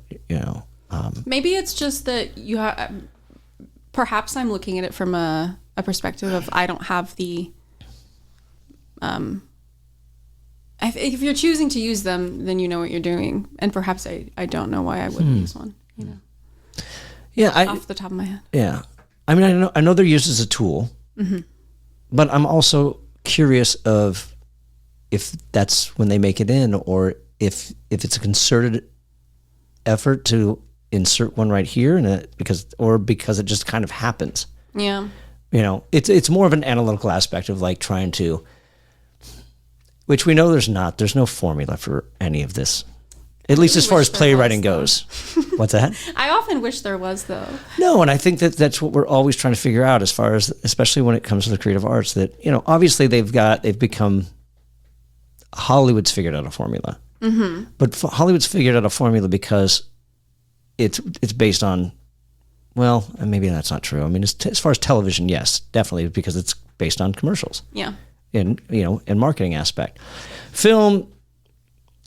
maybe it's just that you have. Perhaps I'm looking at it from a perspective of I don't have the. If you're choosing to use them, then you know what you're doing, and perhaps I don't know why I wouldn't use one. Yeah, off the top of my head. Yeah, I mean, I know they're used as a tool, but I'm also curious of if that's when they make it in, or if it's a concerted effort to insert one right here, because it just kind of happens. Yeah. It's more of an analytical aspect of like trying to, which we know there's no formula for any of this, at least as far as playwriting goes. What's that? I often wish there was, though. No, and I think that's what we're always trying to figure out, as far as, especially when it comes to the creative arts, that obviously they've become. Hollywood's figured out a formula, but Hollywood's figured out a formula because it's based on, well, maybe that's not true. I mean, as far as television, yes, definitely, because it's based on commercials. Yeah. In marketing aspect. Film,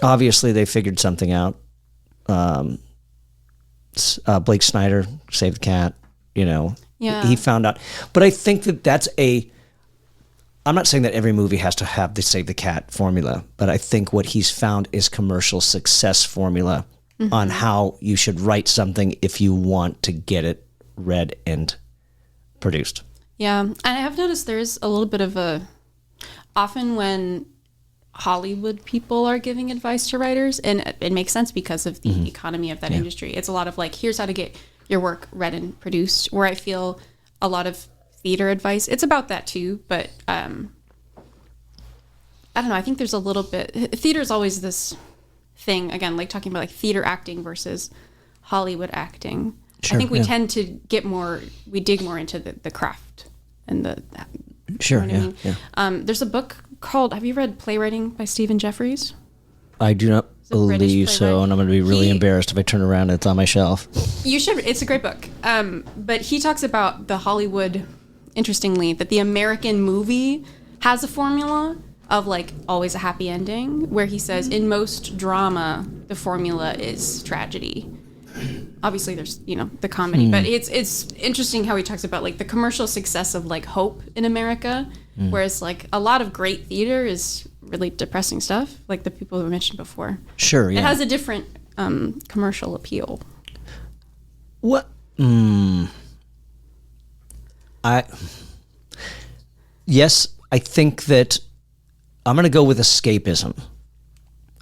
obviously they figured something out. Blake Snyder, Save the Cat, he found out. But I think that's I'm not saying that every movie has to have the Save the Cat formula, but I think what he's found is commercial success formula on how you should write something if you want to get it read and produced. Yeah. And I have noticed there's a little bit of often when Hollywood people are giving advice to writers, and it makes sense because of the economy of that industry. It's a lot of like, here's how to get your work read and produced, where I feel a lot of theater advice, it's about that too, but I don't know, I think there's a little bit, theater is always this thing, again, like talking about like theater acting versus Hollywood acting. Sure, I think we tend to dig more into the craft and the sure, you know what I mean? There's a book called, have you read Playwriting by Stephen Jeffries? I do not believe so, and I'm going to be really embarrassed if I turn around and it's on my shelf. You should. It's a great book. But he talks about the Hollywood, interestingly, that the American movie has a formula of like always a happy ending, where he says in most drama, the formula is tragedy. Obviously there's, the comedy, but it's interesting how he talks about like the commercial success of like hope in America, whereas like a lot of great theater is really depressing stuff, like the people we mentioned before. Sure, yeah. It has a different commercial appeal. What? Yes, I think that I'm going to go with escapism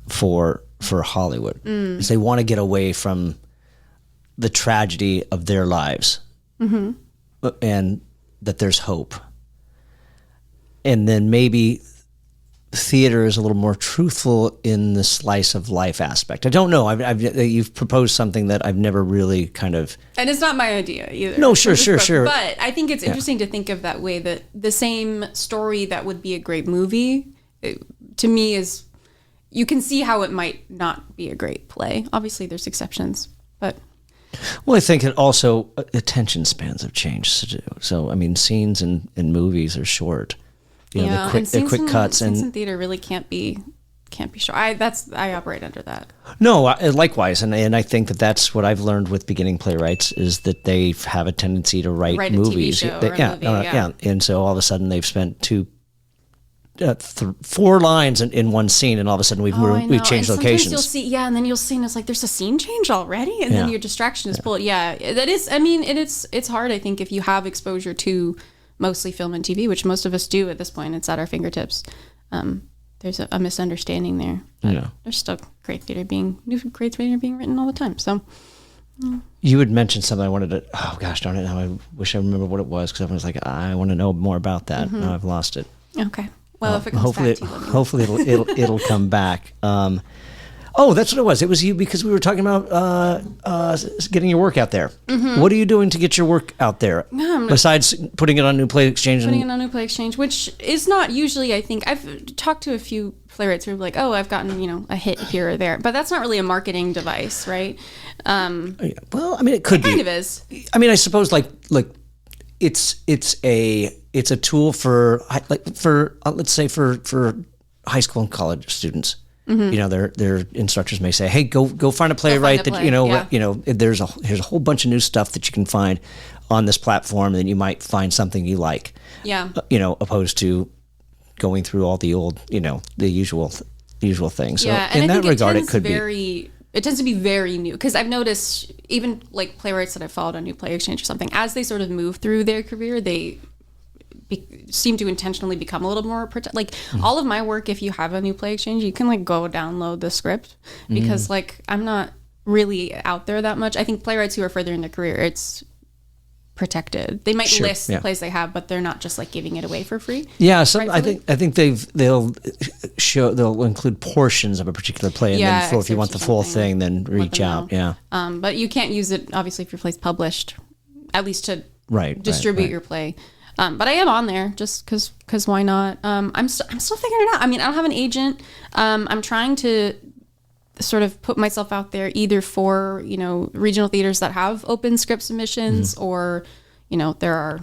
for Hollywood. Because they want to get away from the tragedy of their lives, and that there's hope. And then maybe theater is a little more truthful in the slice of life aspect. I don't know. You've proposed something that I've never really kind of... And it's not my idea either. No, sure. But I think it's interesting to think of that way, that the same story that would be a great movie, to me, is... You can see how it might not be a great play. Obviously, there's exceptions, but... Well, I think it also... attention spans have changed. So, I mean, scenes in movies are short. You know, they're quick cuts, and scenes in theater really can't be short. I operate under that. No, likewise, and I think that's what I've learned with beginning playwrights, is that they have a tendency to write movies. A TV show or a movie. And so all of a sudden they've spent 4 lines in one scene, and all of a sudden we've changed locations. You'll see, and then you'll see, and it's like there's a scene change already, and then your distraction is pulled. Yeah, that is. I mean, it's hard. I think if you have exposure to mostly film and TV, which most of us do at this point, it's at our fingertips. There's a misunderstanding there. There's still new great theater being written all the time. So. You had mentioned something I wanted to. Oh gosh, darn it! Now I wish I remember what it was, because I was like, I want to know more about that. Now I've lost it. Okay. Well, if it comes back to you, hopefully it'll come back. Oh, that's what it was. It was you, because we were talking about getting your work out there. What are you doing to get your work out there? Besides putting it on New Play Exchange? Putting it on New Play Exchange, which is not usually, I think. I've talked to a few playwrights who are like, oh, I've gotten, a hit here or there. But that's not really a marketing device, right? Well, I mean, it could be. It kind of is. I mean, I suppose like it's a tool for let's say for high school and college students. Their instructors may say, "Hey, go find a playwright there's a whole bunch of new stuff that you can find on this platform, and you might find something you like." Yeah. Opposed to going through all the old, the usual things. So yeah, in and that regard, it could be. It tends to be very new, because I've noticed even like playwrights that I've followed on New Play Exchange or something, as they sort of move through their career, they seem to intentionally become a little more all of my work, if you have a New Play Exchange, you can like go download the script, because like I'm not really out there that much. I think playwrights who are further in their career, it's protected. They might list the plays they have, but they're not just like giving it away for free. Yeah, I think they'll include portions of a particular play, and then if you want the full thing, then reach out. Yeah. But you can't use it obviously if your play's published, at least to distribute your play. But I am on there just because why not? I'm still figuring it out. I mean, I don't have an agent. I'm trying to sort of put myself out there either for, regional theaters that have open script submissions, or, there are,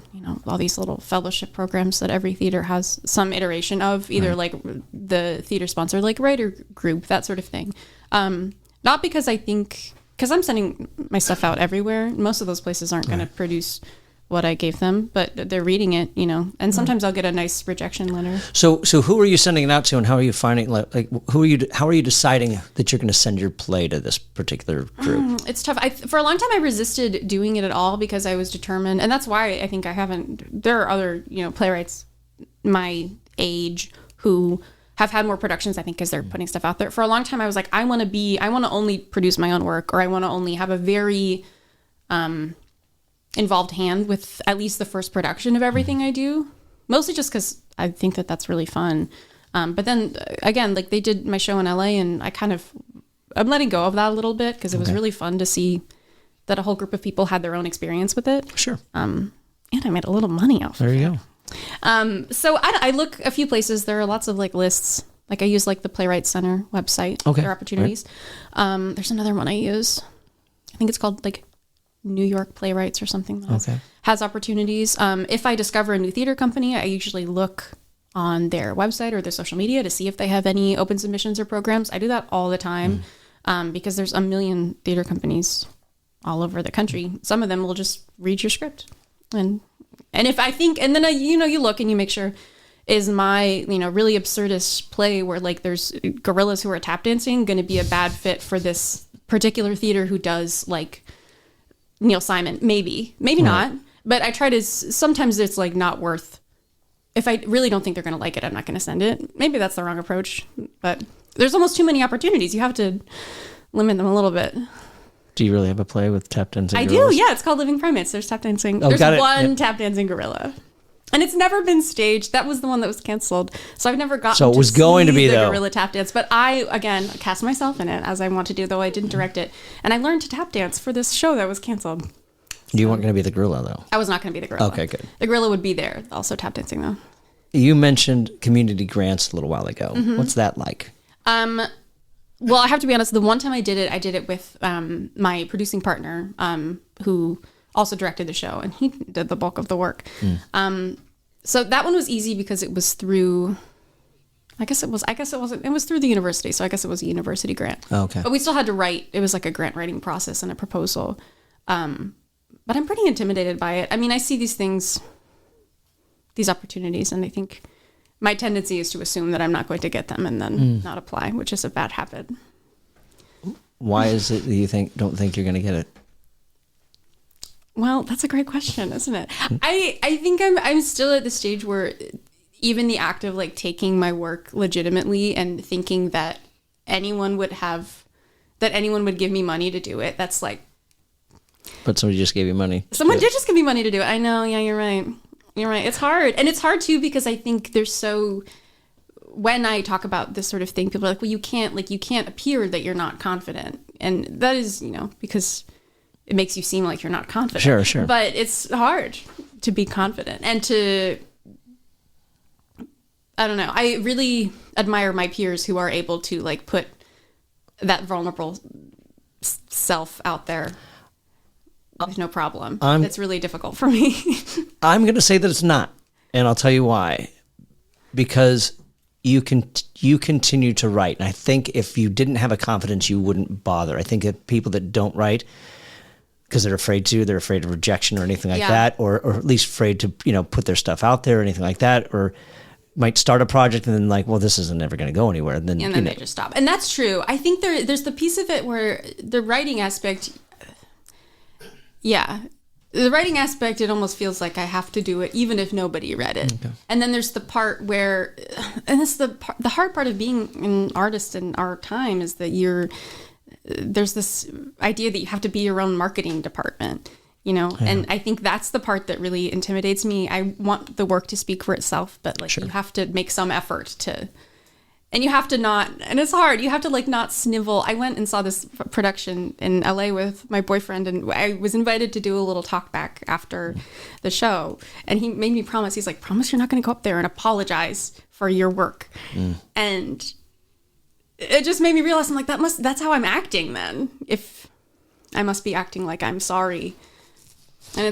all these little fellowship programs that every theater has some iteration of, either like the theater sponsor, like writer group, that sort of thing. Not because because I'm sending my stuff out everywhere. Most of those places aren't going to produce what I gave them, but they're reading it, and sometimes I'll get a nice rejection letter. So who are you sending it out to, and how are you finding, how are you deciding that you're going to send your play to this particular group? It's tough. For a long time I resisted doing it at all, because I was determined, and that's why I think there are other, playwrights my age who have had more productions, I think, because they're putting stuff out there. For a long time I was like, I want to only produce my own work, or I want to only have a very, involved hand with at least the first production of everything I do, mostly just because I think that that's really fun. But then again, like they did my show in LA, and I'm letting go of that a little bit, because it was really fun to see that a whole group of people had their own experience with it. Sure. And I made a little money off of it. There you go. So I look a few places. There are lots of like lists. Like I use like the Playwright Center website. There are opportunities. Right. There's another one I use. I think it's called like New York Playwrights or something that has opportunities. If I discover a new theater company, I usually look on their website or their social media to see if they have any open submissions or programs. I do that all the time, because there's a million theater companies all over the country. Some of them will just read your script, and if I think, and then you look and you make sure, is my really absurdist play where like there's gorillas who are tap dancing going to be a bad fit for this particular theater who does like Neil Simon? Maybe not. But I try to, sometimes it's like not worth, if I really don't think they're going to like it, I'm not going to send it. Maybe that's the wrong approach, but there's almost too many opportunities. You have to limit them a little bit. Do you really have a play with tap dancing I gorillas? do, yeah. It's called Living Primates. There's tap dancing. Oh, There's got it. one Yep. tap dancing gorilla. And it's never been staged. That was the one that was canceled. So I've never gotten So it was to going to see be, the though. gorilla tap dance. But I, again, cast myself in it, as I want to do, though I didn't direct it. And I learned to tap dance for this show that was canceled. You weren't going to be the gorilla, though. I was not going to be the gorilla. Okay, good. The gorilla would be there, also tap dancing, though. You mentioned community grants a little while ago. Mm-hmm. What's that like? Well, I have to be honest. The one time I did it with my producing partner, who also directed the show, and he did the bulk of the work. So that one was easy because it was through. It was through the university, so I guess it was a university grant. Oh, okay. But we still had to write. It was like a grant writing process and a proposal. But I'm pretty intimidated by it. I mean, I see these things, these opportunities, and I think my tendency is to assume that I'm not going to get them and then not apply, which is a bad habit. Why is it that you don't think you're going to get it? Well, that's a great question, isn't it? I think I'm still at the stage where even the act of like taking my work legitimately and thinking that anyone would give me money to do it, that's like. But somebody just gave you money. Someone did just give me money to do it. I know. Yeah, you're right. You're right. It's hard. And it's hard too, because I think when I talk about this sort of thing, people are like, well, you can't appear that you're not confident. And that is, because it makes you seem like you're not confident. Sure. But it's hard to be confident and I don't know. I really admire my peers who are able to like put that vulnerable self out there with no problem. It's really difficult for me. I'm going to say that it's not, and I'll tell you why. Because you continue to write, and I think if you didn't have a confidence, you wouldn't bother. I think that people that don't write because they're afraid of rejection or anything like that, or at least afraid to put their stuff out there or anything like that, or might start a project and then like, well, this isn't ever going to go anywhere, and then they just stop. And that's true. I think there's the piece of it where the writing aspect. Yeah. The writing aspect, it almost feels like I have to do it even if nobody read it. Okay. And then there's the part where, and it's the hard part of being an artist in our time is that there's this idea that you have to be your own marketing department, and I think that's the part that really intimidates me. I want the work to speak for itself, but like you have to make some effort to. And you have to not, and it's hard, you have to like not snivel. I went and saw this production in LA with my boyfriend, and I was invited to do a little talk back after the show. And he made me promise, he's like, promise you're not going to go up there and apologize for your work. And it just made me realize, I'm like, that's how I'm acting then. If I must be acting like I'm sorry. And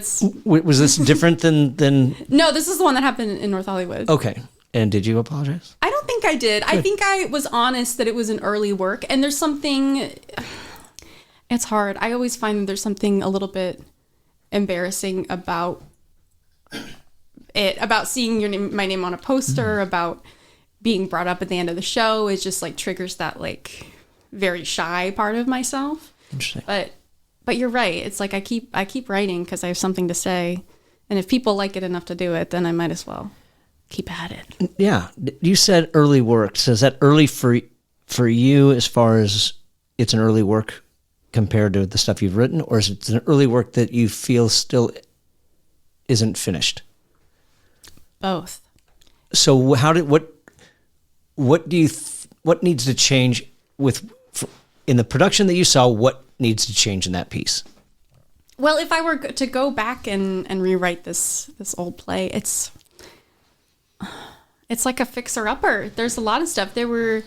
Was this different than? No, this is the one that happened in North Hollywood. Okay. And did you apologize? I don't think I did. Good. I think I was honest that it was an early work. And there's something, it's hard. I always find that there's something a little bit embarrassing about it, about seeing my name on a poster, about being brought up at the end of the show. It just like triggers that like very shy part of myself. Interesting. But you're right. It's like I keep writing because I have something to say. And if people like it enough to do it, then I might as well keep at it. Yeah. You said early work. So is that early for you as far as it's an early work compared to the stuff you've written, or is it an early work that you feel still isn't finished? Both. So what needs to change in the production that you saw? What needs to change in that piece? Well, if I were to go back and rewrite this old play, it's like a fixer-upper. There's a lot of stuff. There was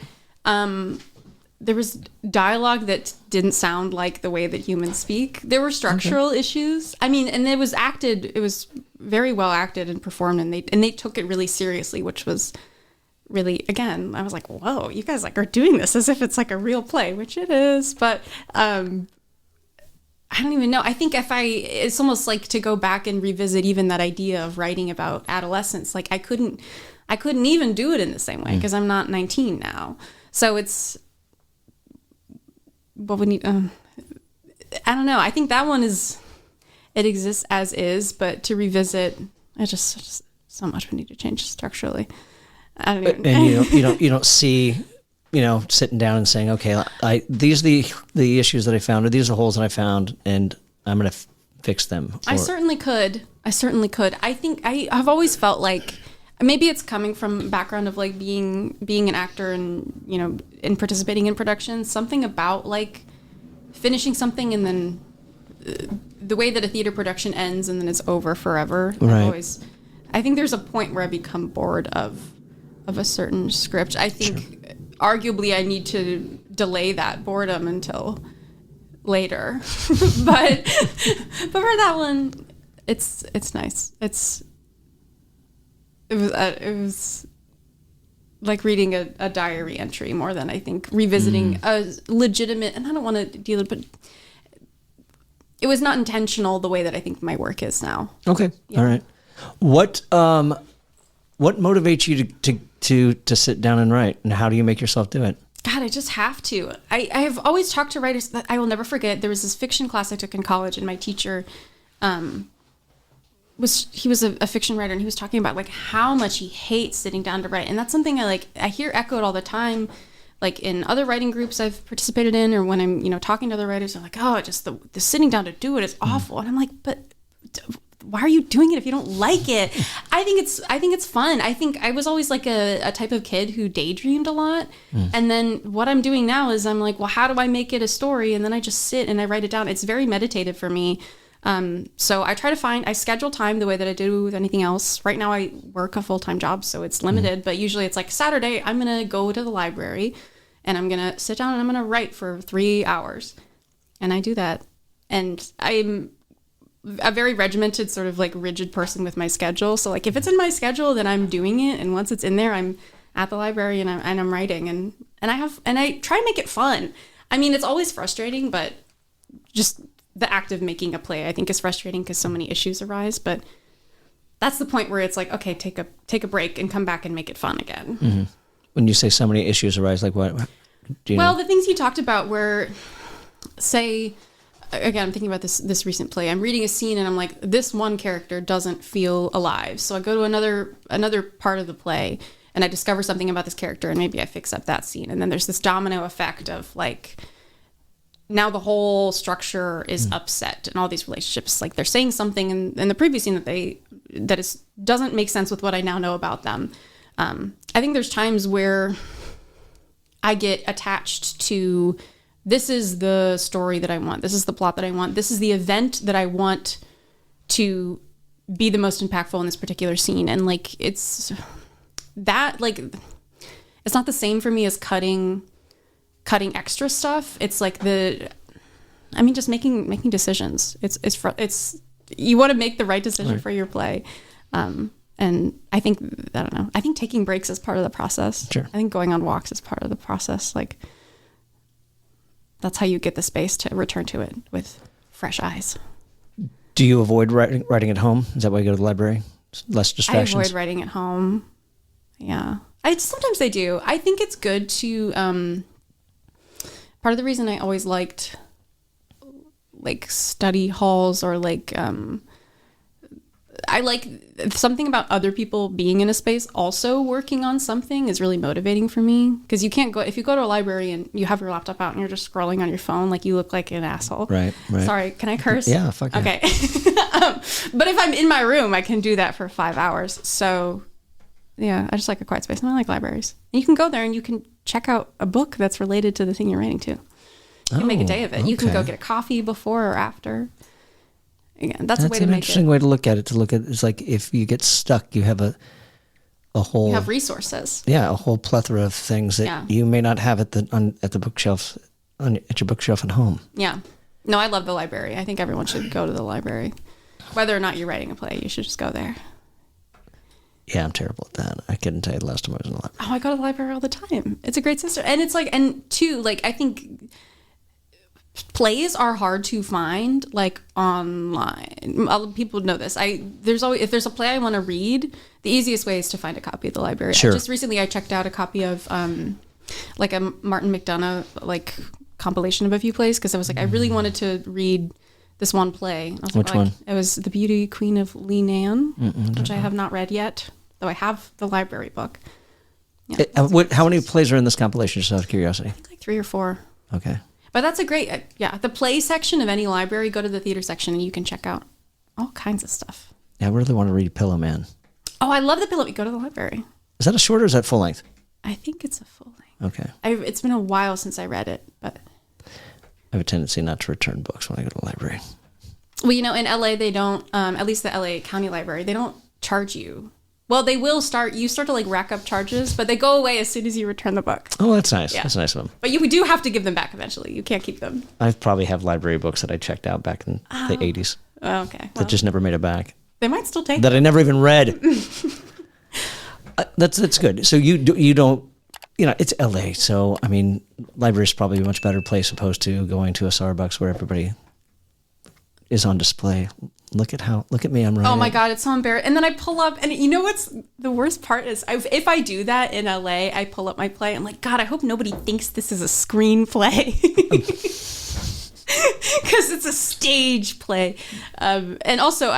dialogue that didn't sound like the way that humans speak. There were structural issues. I mean, and it was very well acted and performed, and they took it really seriously, which was really, again, I was like, whoa, you guys like are doing this as if it's like a real play, which it is. But I don't even know. I think it's almost like to go back and revisit even that idea of writing about adolescence. Like I couldn't even do it in the same way because I'm not 19 now. So it's what we need. I don't know. I think that one it exists as is, but to revisit, it's just so much we need to change structurally. I don't even. And you don't see sitting down and saying, okay, these are the issues that I found, or these are the holes that I found, and I'm going to fix them? I certainly could. I think I've always felt like, maybe it's coming from a background of like being an actor and, and participating in production, something about like finishing something and then the way that a theater production ends and then it's over forever. Right. I think there's a point where I become bored of a certain script. I think arguably I need to delay that boredom until later. but for that one, it's nice. It was like reading a diary entry more than I think revisiting a legitimate, and I don't want to deal with, but it was not intentional the way that I think my work is now. Okay. Yeah. All right. What motivates you to sit down and write, and how do you make yourself do it? God, I just have to. I have always talked to writers that I will never forget. There was this fiction class I took in college, and my teacher, he was a fiction writer, and he was talking about like how much he hates sitting down to write. And that's something I hear echoed all the time, like in other writing groups I've participated in, or when I'm, talking to other writers, they're like, oh, just the sitting down to do it is awful. And I'm like, but why are you doing it if you don't like it? I think it's fun. I think I was always like a type of kid who daydreamed a lot. And then what I'm doing now is I'm like, well, how do I make it a story? And then I just sit and I write it down. It's very meditative for me. So I schedule time the way that I do with anything else. Right now I work a full-time job, so it's limited, but usually it's like Saturday, I'm going to go to the library and I'm going to sit down and I'm going to write for 3 hours. And I do that. And I'm a very regimented, sort of like rigid person with my schedule. So like if it's in my schedule, then I'm doing it. And once it's in there, I'm at the library and I'm writing and I try and make it fun. I mean, it's always frustrating, but just the act of making a play, I think, is frustrating because so many issues arise. But that's the point where it's like, okay, take a break and come back and make it fun again. Mm-hmm. When you say so many issues arise, like what? Well, the things you talked about were, say, again, I'm thinking about this recent play. I'm reading a scene and I'm like, this one character doesn't feel alive. So I go to another part of the play and I discover something about this character and maybe I fix up that scene. And then there's this domino effect of like, now the whole structure is upset and all these relationships, like they're saying something in the previous scene that doesn't make sense with what I now know about them. I think there's times where I get attached to, this is the story that I want. This is the plot that I want. This is the event that I want to be the most impactful in this particular scene. And like, it's not the same for me as cutting extra stuff. It's like just making decisions. It's you want to make the right decision for your play. And I think, I don't know, I think taking breaks is part of the process. Sure. I think going on walks is part of the process. Like, that's how you get the space to return to it with fresh eyes. Do you avoid writing at home? Is that why you go to the library? Less distractions? I avoid writing at home. Yeah. Sometimes I do. I think it's good to, part of the reason I always liked like study halls or like, I like something about other people being in a space also working on something is really motivating for me, because you can't go, if you go to a library and you have your laptop out and you're just scrolling on your phone, like you look like an asshole. Right. Sorry, can I curse? Yeah, fuck yeah. Okay. But if I'm in my room, I can do that for 5 hours. So yeah, I just like a quiet space and I like libraries. And you can go there and you can check out a book that's related to the thing you're writing to. You can make a day of it. Okay. You can go get a coffee before or after. Again, that's a way to make it. That's an interesting way to look at it. It's like if you get stuck, you have a whole... You have resources. Yeah, a whole plethora of things that you may not have at the bookshelf, at your bookshelf at home. Yeah. No, I love the library. I think everyone should go to the library. Whether or not you're writing a play, you should just go there. Yeah, I'm terrible at that. I couldn't tell you the last time I was in the library. Oh, I go to the library all the time. It's a great system. And it's like, and two, like, I think... plays are hard to find like online. People know this. If there's a play I want to read, the easiest way is to find a copy at the library. Sure. Just recently I checked out a copy of like a Martin McDonagh like compilation of a few plays, because I was like, I really wanted to read this one play. I was Which one? It was The Beauty Queen of Lee Nan, which I have not read yet, though I have the library book. Yeah. How many plays are in this compilation, just out of curiosity? I think like 3 or 4. Okay. But that's a great, the play section of any library, go to the theater section and you can check out all kinds of stuff. Yeah, I really want to read Pillow Man. Oh, I love the Pillow. Go to the library. Is that a short or is that full length? I think it's a full length. Okay. It's been a while since I read it, but... I have a tendency not to return books when I go to the library. Well, in LA, they don't, at least the LA County Library, they don't charge you. Well, they will start to like rack up charges, but they go away as soon as you return the book. Oh, that's nice. Yeah. That's nice of them. But you do have to give them back eventually. You can't keep them. I probably have library books that I checked out back in the 80s. Oh, okay. That just never made it back. They might still take that I never even read. That's good. So you don't, it's LA. So, I mean, library is probably a much better place opposed to going to a Starbucks where everybody is on display. Look at me, I'm writing. Oh my God, it's so embarrassing. And then I pull up, and you know what's the worst part is if I do that in LA, I pull up my play. I'm like, God, I hope nobody thinks this is a screenplay. Because it's a stage play. And also,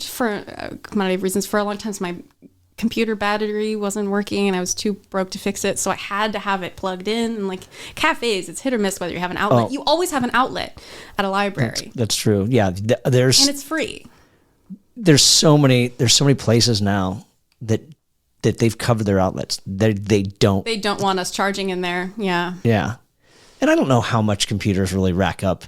for a commodity of reasons, for a long time, my computer battery wasn't working and I was too broke to fix it. So I had to have it plugged in. And like cafes, it's hit or miss whether you have an outlet. You always have an outlet at a library. That's true. Yeah. And it's free. There's so many places now that they've covered their outlets. They don't want us charging in there. Yeah. Yeah. And I don't know how much computers really rack up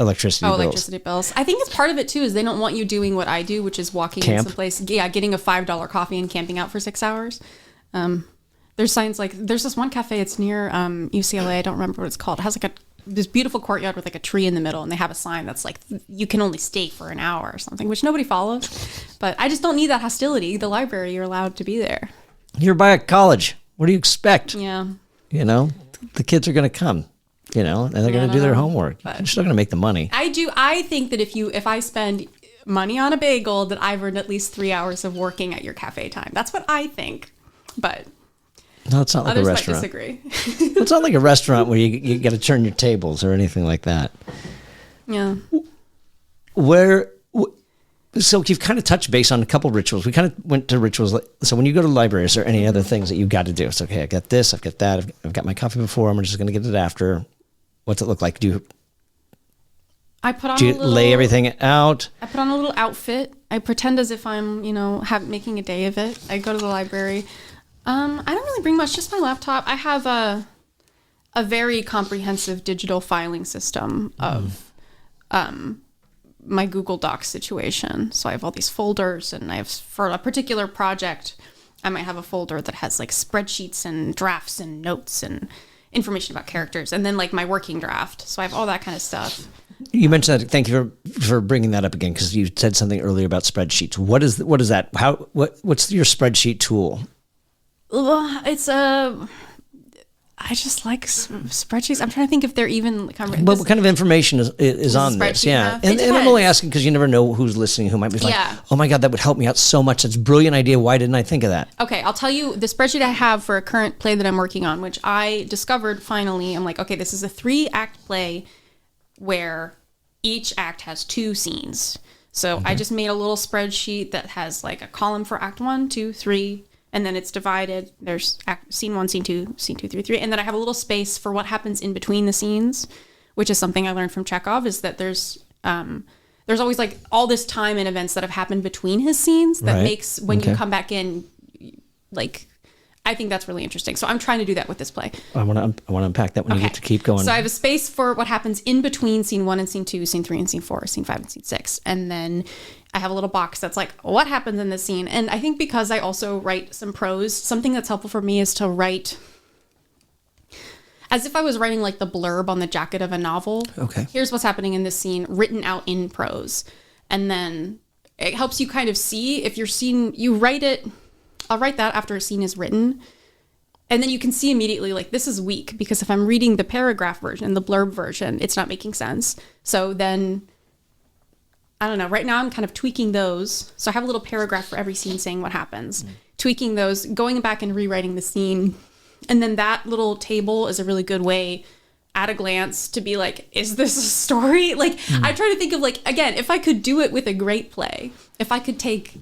electricity bills. Electricity bills. I think it's part of it too, is they don't want you doing what I do, which is walking in someplace, getting a $5 coffee and camping out for 6 hours. There's signs like, there's this one cafe, it's near UCLA, I don't remember what it's called. It has like this beautiful courtyard with like a tree in the middle, and they have a sign that's like, you can only stay for an hour or something, which nobody follows. But I just don't need that hostility. The library, you're allowed to be there. You're by a college. What do you expect? Yeah. The kids are going to come. And they're going to do their homework. You're still going to make the money. I think that if I spend money on a bagel, that I've earned at least 3 hours of working at your cafe time. That's what I think. But no, it's not like a restaurant. Others might disagree. It's not like a restaurant where you got to turn your tables or anything like that. Yeah. So you've kind of touched base on a couple rituals. We kind of went to rituals. So when you go to the library, is there any other things that you've got to do? It's okay, I got this, I've got that, I've got my coffee before, I'm just going to get it after. What's it look like? Do you lay everything out? I put on a little outfit. I pretend as if I'm, making a day of it. I go to the library. I don't really bring much, just my laptop. I have a very comprehensive digital filing system of my Google Docs situation. So I have all these folders, and I have, for a particular project, I might have a folder that has like spreadsheets and drafts and notes and information about characters, and then like my working draft. So I have all that kind of stuff. You mentioned that. Thank you for bringing that up again, because you said something earlier about spreadsheets. What is that? What's your spreadsheet tool? It's I just like spreadsheets. I'm trying to think if they're even... What kind of information is on this? Yeah. And I'm only asking because you never know who's listening, who might be like, oh my God, that would help me out so much. That's a brilliant idea. Why didn't I think of that? Okay, I'll tell you the spreadsheet I have for a current play that I'm working on, which I discovered finally. I'm like, okay, this is a 3-act play where each act has 2 scenes. So I just made a little spreadsheet that has like a column for act 1, 2, 3, and then it's divided. There's scene 1, scene 2, scene 2, 3, 3. And then I have a little space for what happens in between the scenes, which is something I learned from Chekhov, is that there's always like all this time and events that have happened between his scenes that makes when you come back in, like, I think that's really interesting. So I'm trying to do that with this play. I want to unpack that when you get to keep going. So I have a space for what happens in between scene 1 and scene 2, scene 3 and scene 4, scene 5 and scene 6. And then I have a little box that's like, what happens in this scene? And I think because I also write some prose, something that's helpful for me is to write as if I was writing like the blurb on the jacket of a novel. Okay. Here's what's happening in this scene, written out in prose. And then it helps you kind of see if your scene, you write it. I'll write that after a scene is written. And then you can see immediately, like, this is weak, because if I'm reading the paragraph version, the blurb version, it's not making sense. So then, I don't know, right now I'm kind of tweaking those. So I have a little paragraph for every scene saying what happens. Tweaking those, going back and rewriting the scene. And then that little table is a really good way, at a glance, to be like, is this a story? Like, I try to think of, like, again, if I could do it with a great play, if I could take,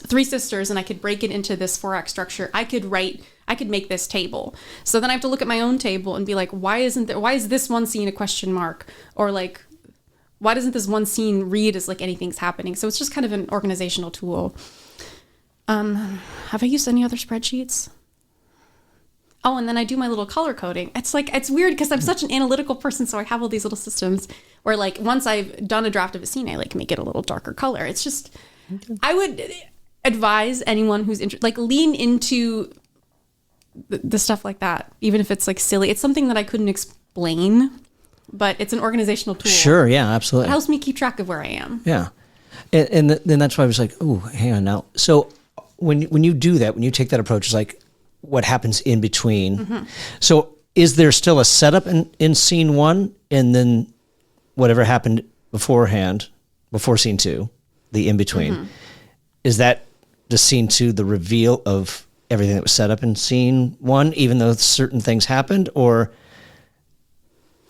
three sisters and I could break it into this 4-act structure, I could make this table. So then I have to look at my own table and be like, why is this one scene a question mark? Or like, why doesn't this one scene read as like anything's happening? So it's just kind of an organizational tool. Have I used any other spreadsheets? Oh, and then I do my little color coding. It's weird because I'm such an analytical person. So I have all these little systems where like once I've done a draft of a scene, I like make it a little darker color. It's just, I would advise anyone who's like lean into the stuff like that, even if it's like silly. It's something that I couldn't explain, but it's an organizational tool. Sure. Yeah, absolutely. It helps me keep track of where I am. Yeah. And then that's why I was like, oh, hang on now. So when you do that, when you take that approach, it's like what happens in between. Mm-hmm. So is there still a setup in scene 1 and then whatever happened beforehand, before scene 2, the in between? Mm-hmm. Is that the scene 2, the reveal of everything that was set up in scene 1, even though certain things happened? Or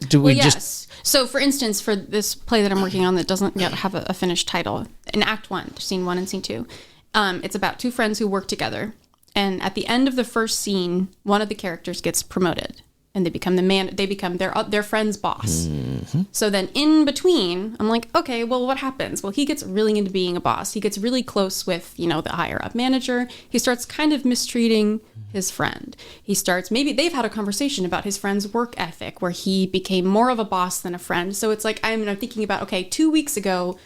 do we just... So for instance, for this play that I'm working on that doesn't yet have a finished title, in Act 1, scene 1 and scene 2, it's about two friends who work together. And at the end of the first scene, one of the characters gets promoted and they become their friend's boss. Mm-hmm. So then in between, I'm like, okay, well, what happens? Well, he gets really into being a boss. He gets really close with, the higher up manager. He starts kind of mistreating his friend. Maybe they've had a conversation about his friend's work ethic where he became more of a boss than a friend. So it's like, I'm thinking about, okay, 2 weeks ago,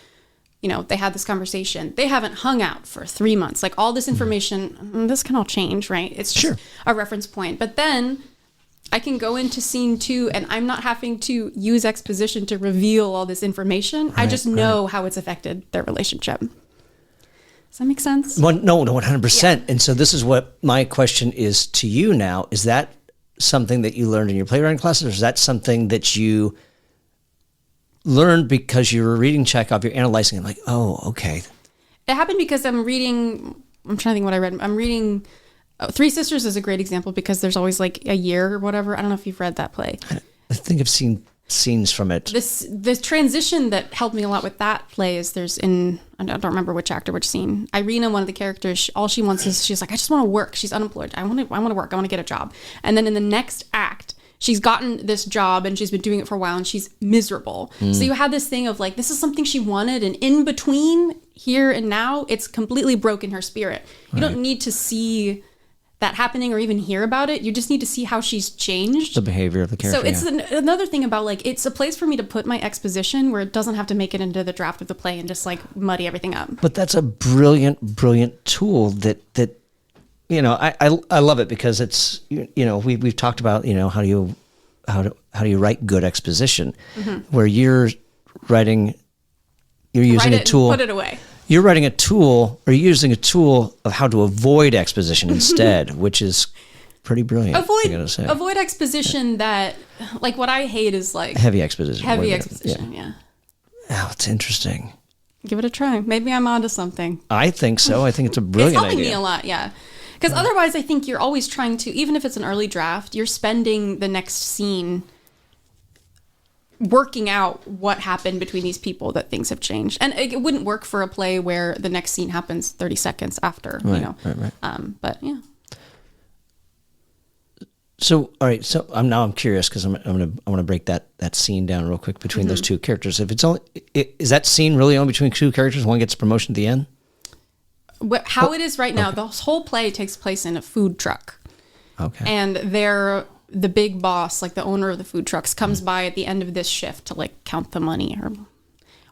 they had this conversation. They haven't hung out for 3 months. Like all this information, this can all change, right? It's just a reference point. But then I can go into scene 2 and I'm not having to use exposition to reveal all this information. Right, I just know how it's affected their relationship. Does that make sense? Well, no, 100%. Yeah. And so this is what my question is to you now. Is that something that you learned in your playwriting classes, or is that something that you learned because you were reading Chekhov, you're analyzing it like, oh, okay. It happened because I'm trying to think what I read. I'm reading Three Sisters is a great example because there's always like a year or whatever. I don't know if you've read that play. I think I've seen scenes from it. The transition that helped me a lot with that play is I don't remember which actor, which scene. Irina, one of the characters, all she wants is, she's like, I just want to work. She's unemployed. I want to work. I want to get a job. And then in the next act, she's gotten this job and she's been doing it for a while and she's miserable. So you have this thing of like, this is something she wanted, and in between here and now, it's completely broken her spirit. You don't need to see that happening or even hear about it. You just need to see how she's changed. The behavior of the character. So it's another thing about like, it's a place for me to put my exposition where it doesn't have to make it into the draft of the play and just like muddy everything up. But that's a brilliant tool that I love it because it's, we've talked about, how do you write good exposition, where you're using a tool. Put it away. You're writing a tool, or you're using a tool of how to avoid exposition instead, which is pretty brilliant. Avoid exposition that, like, what I hate is like heavy exposition. Yeah. Oh, it's interesting. Give it a try. Maybe I'm onto something. I think so. I think it's a brilliant idea. It's helping me a lot, yeah. Because otherwise, I think you're always trying to, even if it's an early draft, you're spending the next scene working out what happened between these people, that things have changed. And it wouldn't work for a play where the next scene happens 30 seconds after, Right. But yeah. So, all right. So I'm curious because I want to break that scene down real quick between those two characters. If it's is that scene really only between two characters? One gets promotion at the end? How it is right now, the whole play takes place in a food truck. Okay. And the big boss, like the owner of the food trucks, comes by at the end of this shift to like count the money or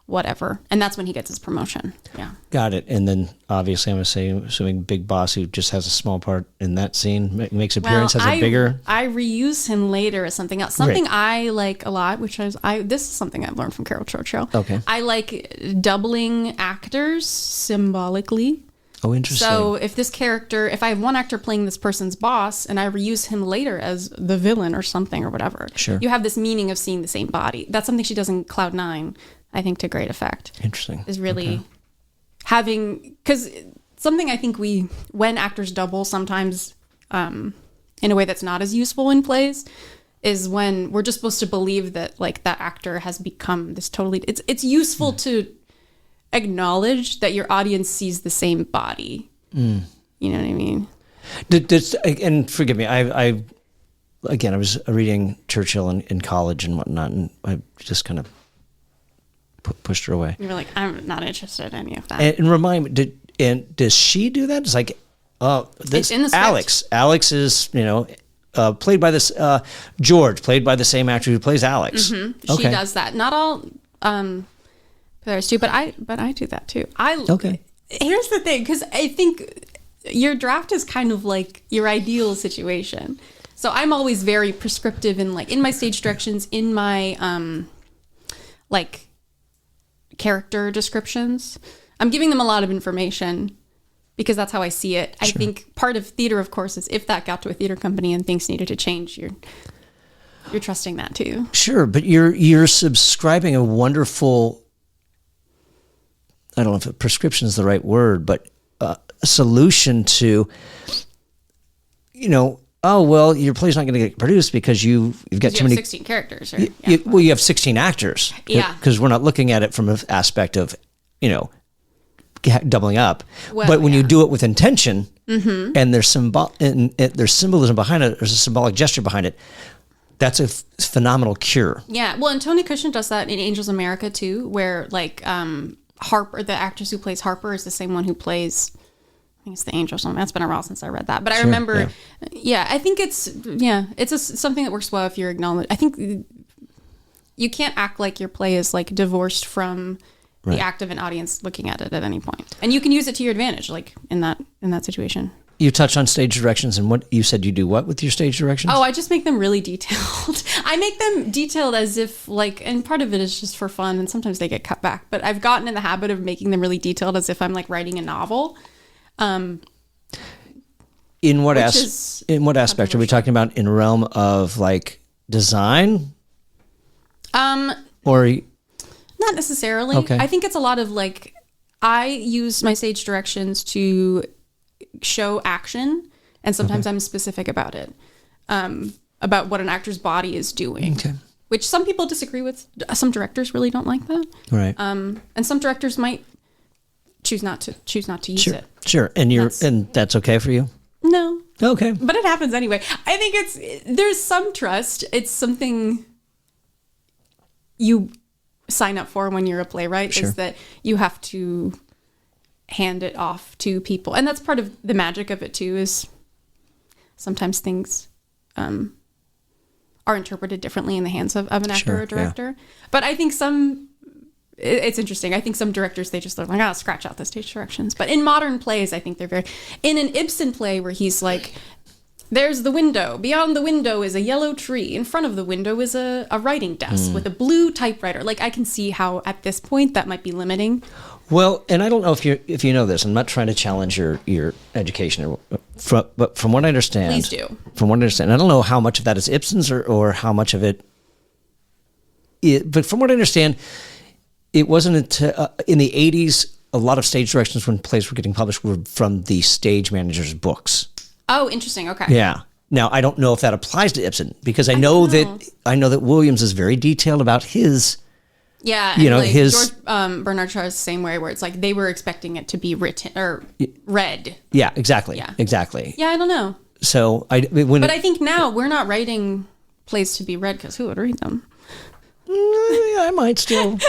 whatever. And that's when he gets his promotion. Yeah. Got it. And then obviously I'm assuming big boss, who just has a small part in that scene, makes appearance, has a bigger. I reuse him later as something else. Something I like a lot, which is this is something I've learned from Carol Churchill. Okay. I like doubling actors symbolically. Oh, interesting. So if I have one actor playing this person's boss and I reuse him later as the villain or something or whatever, sure, you have this meaning of seeing the same body. That's something she does in Cloud 9, I think, to great effect. Interesting. Is really having, because something I think when actors double sometimes in a way that's not as useful in plays is when we're just supposed to believe that like that actor has become this totally, it's useful to acknowledge that your audience sees the same body. You know what I mean? And forgive me, I was reading Churchill in college and whatnot, and I just kind of pushed her away. You were like, I'm not interested in any of that. And remind me, does she do that? It's like, it's in the script. Alex is, played by this, George, played by the same actor who plays Alex. Mm-hmm. She does that. Not all players do, but I do that too. Here's the thing, because I think your draft is kind of like your ideal situation. So I'm always very prescriptive in my stage directions, in my character descriptions. I'm giving them a lot of information because that's how I see it. Sure. I think part of theater, of course, is if that got to a theater company and things needed to change, you're trusting that too. Sure, but you're subscribing a wonderful, I don't know if prescription is the right word, but a solution to, oh, well, your play's not going to get produced because you've got too many 16 characters. You have 16 actors. Yeah. Because we're not looking at it from an aspect of, doubling up. But when you do it with intention, and there's there's symbolism behind it, there's a symbolic gesture behind it, that's a phenomenal cure. Yeah. Well, and Tony Cushon does that in Angels America too, where Harper, the actress who plays Harper, is the same one who plays, I think it's the Angel song. That's been a while since I read that, but I remember. Yeah, I think it's something that works well if you're acknowledged. I think you can't act like your play is divorced from the act of an audience looking at it at any point, and you can use it to your advantage, in that situation. You touched on stage directions, and what you said you do what with your stage directions? Oh, I just make them really detailed. I make them detailed as if and part of it is just for fun, and sometimes they get cut back. But I've gotten in the habit of making them really detailed as if I'm writing a novel. In what aspect are we talking about? In realm of design? Or not necessarily. Okay. I think it's a lot of I use my stage directions to show action, and sometimes I'm specific about it, about what an actor's body is doing. Okay. Which some people disagree with. Some directors really don't like that. Right. And some directors might choose not to use it. Sure. And that's okay for you? No. Okay. But it happens anyway. I think there's some trust. It's something you sign up for when you're a playwright, is that you have to hand it off to people. And that's part of the magic of it too, is sometimes things are interpreted differently in the hands of an actor or director. Yeah. But I think it's interesting. I think some directors, they just are like, scratch out the stage directions. But in modern plays, I think they're in an Ibsen play where he's there's the window. Beyond the window is a yellow tree. In front of the window is a writing desk with a blue typewriter. I can see how at this point that might be limiting. Well, and I don't know if you know this. I'm not trying to challenge your education, but from what I understand, please do. From what I understand, I don't know how much of that is Ibsen's or how much of it. But from what I understand, it wasn't until in the 80s, a lot of stage directions when plays were getting published were from the stage manager's books. Oh, interesting. Okay. Yeah. Now, I don't know if that applies to Ibsen, because I know that Williams is very detailed about his. Yeah, his George Bernard Shaw is the same way, where it's they were expecting it to be written or read. Yeah, exactly. Yeah, exactly. Yeah, I don't know. So I think now we're not writing plays to be read, because who would read them? I might still.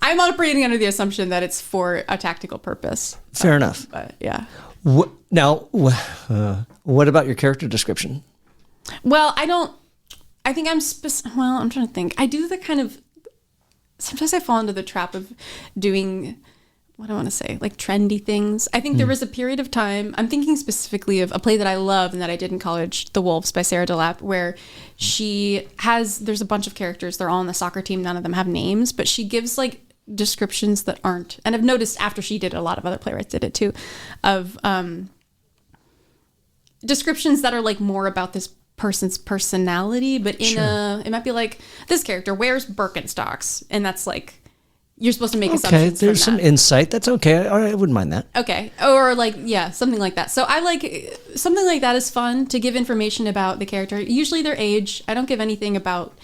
I'm operating under the assumption that it's for a tactical purpose. Fair enough. But yeah. What about your character description? Well, I think I'm I'm trying to think. I do the kind of, sometimes I fall into the trap of doing, what do I want to say, trendy things. I think there was a period of time, I'm thinking specifically of a play that I love and that I did in college, The Wolves by Sarah DeLapp, where there's a bunch of characters, they're all on the soccer team, none of them have names, but she gives descriptions that aren't, and I've noticed after she did it, a lot of other playwrights did it too, of descriptions that are more about this person's personality, but it might be this character wears Birkenstocks, and that's you're supposed to make assumptions. Okay, there's some insight. That's okay. I wouldn't mind that. Okay, or something like that. So I something like that is fun to give information about the character. Usually their age. I don't give anything about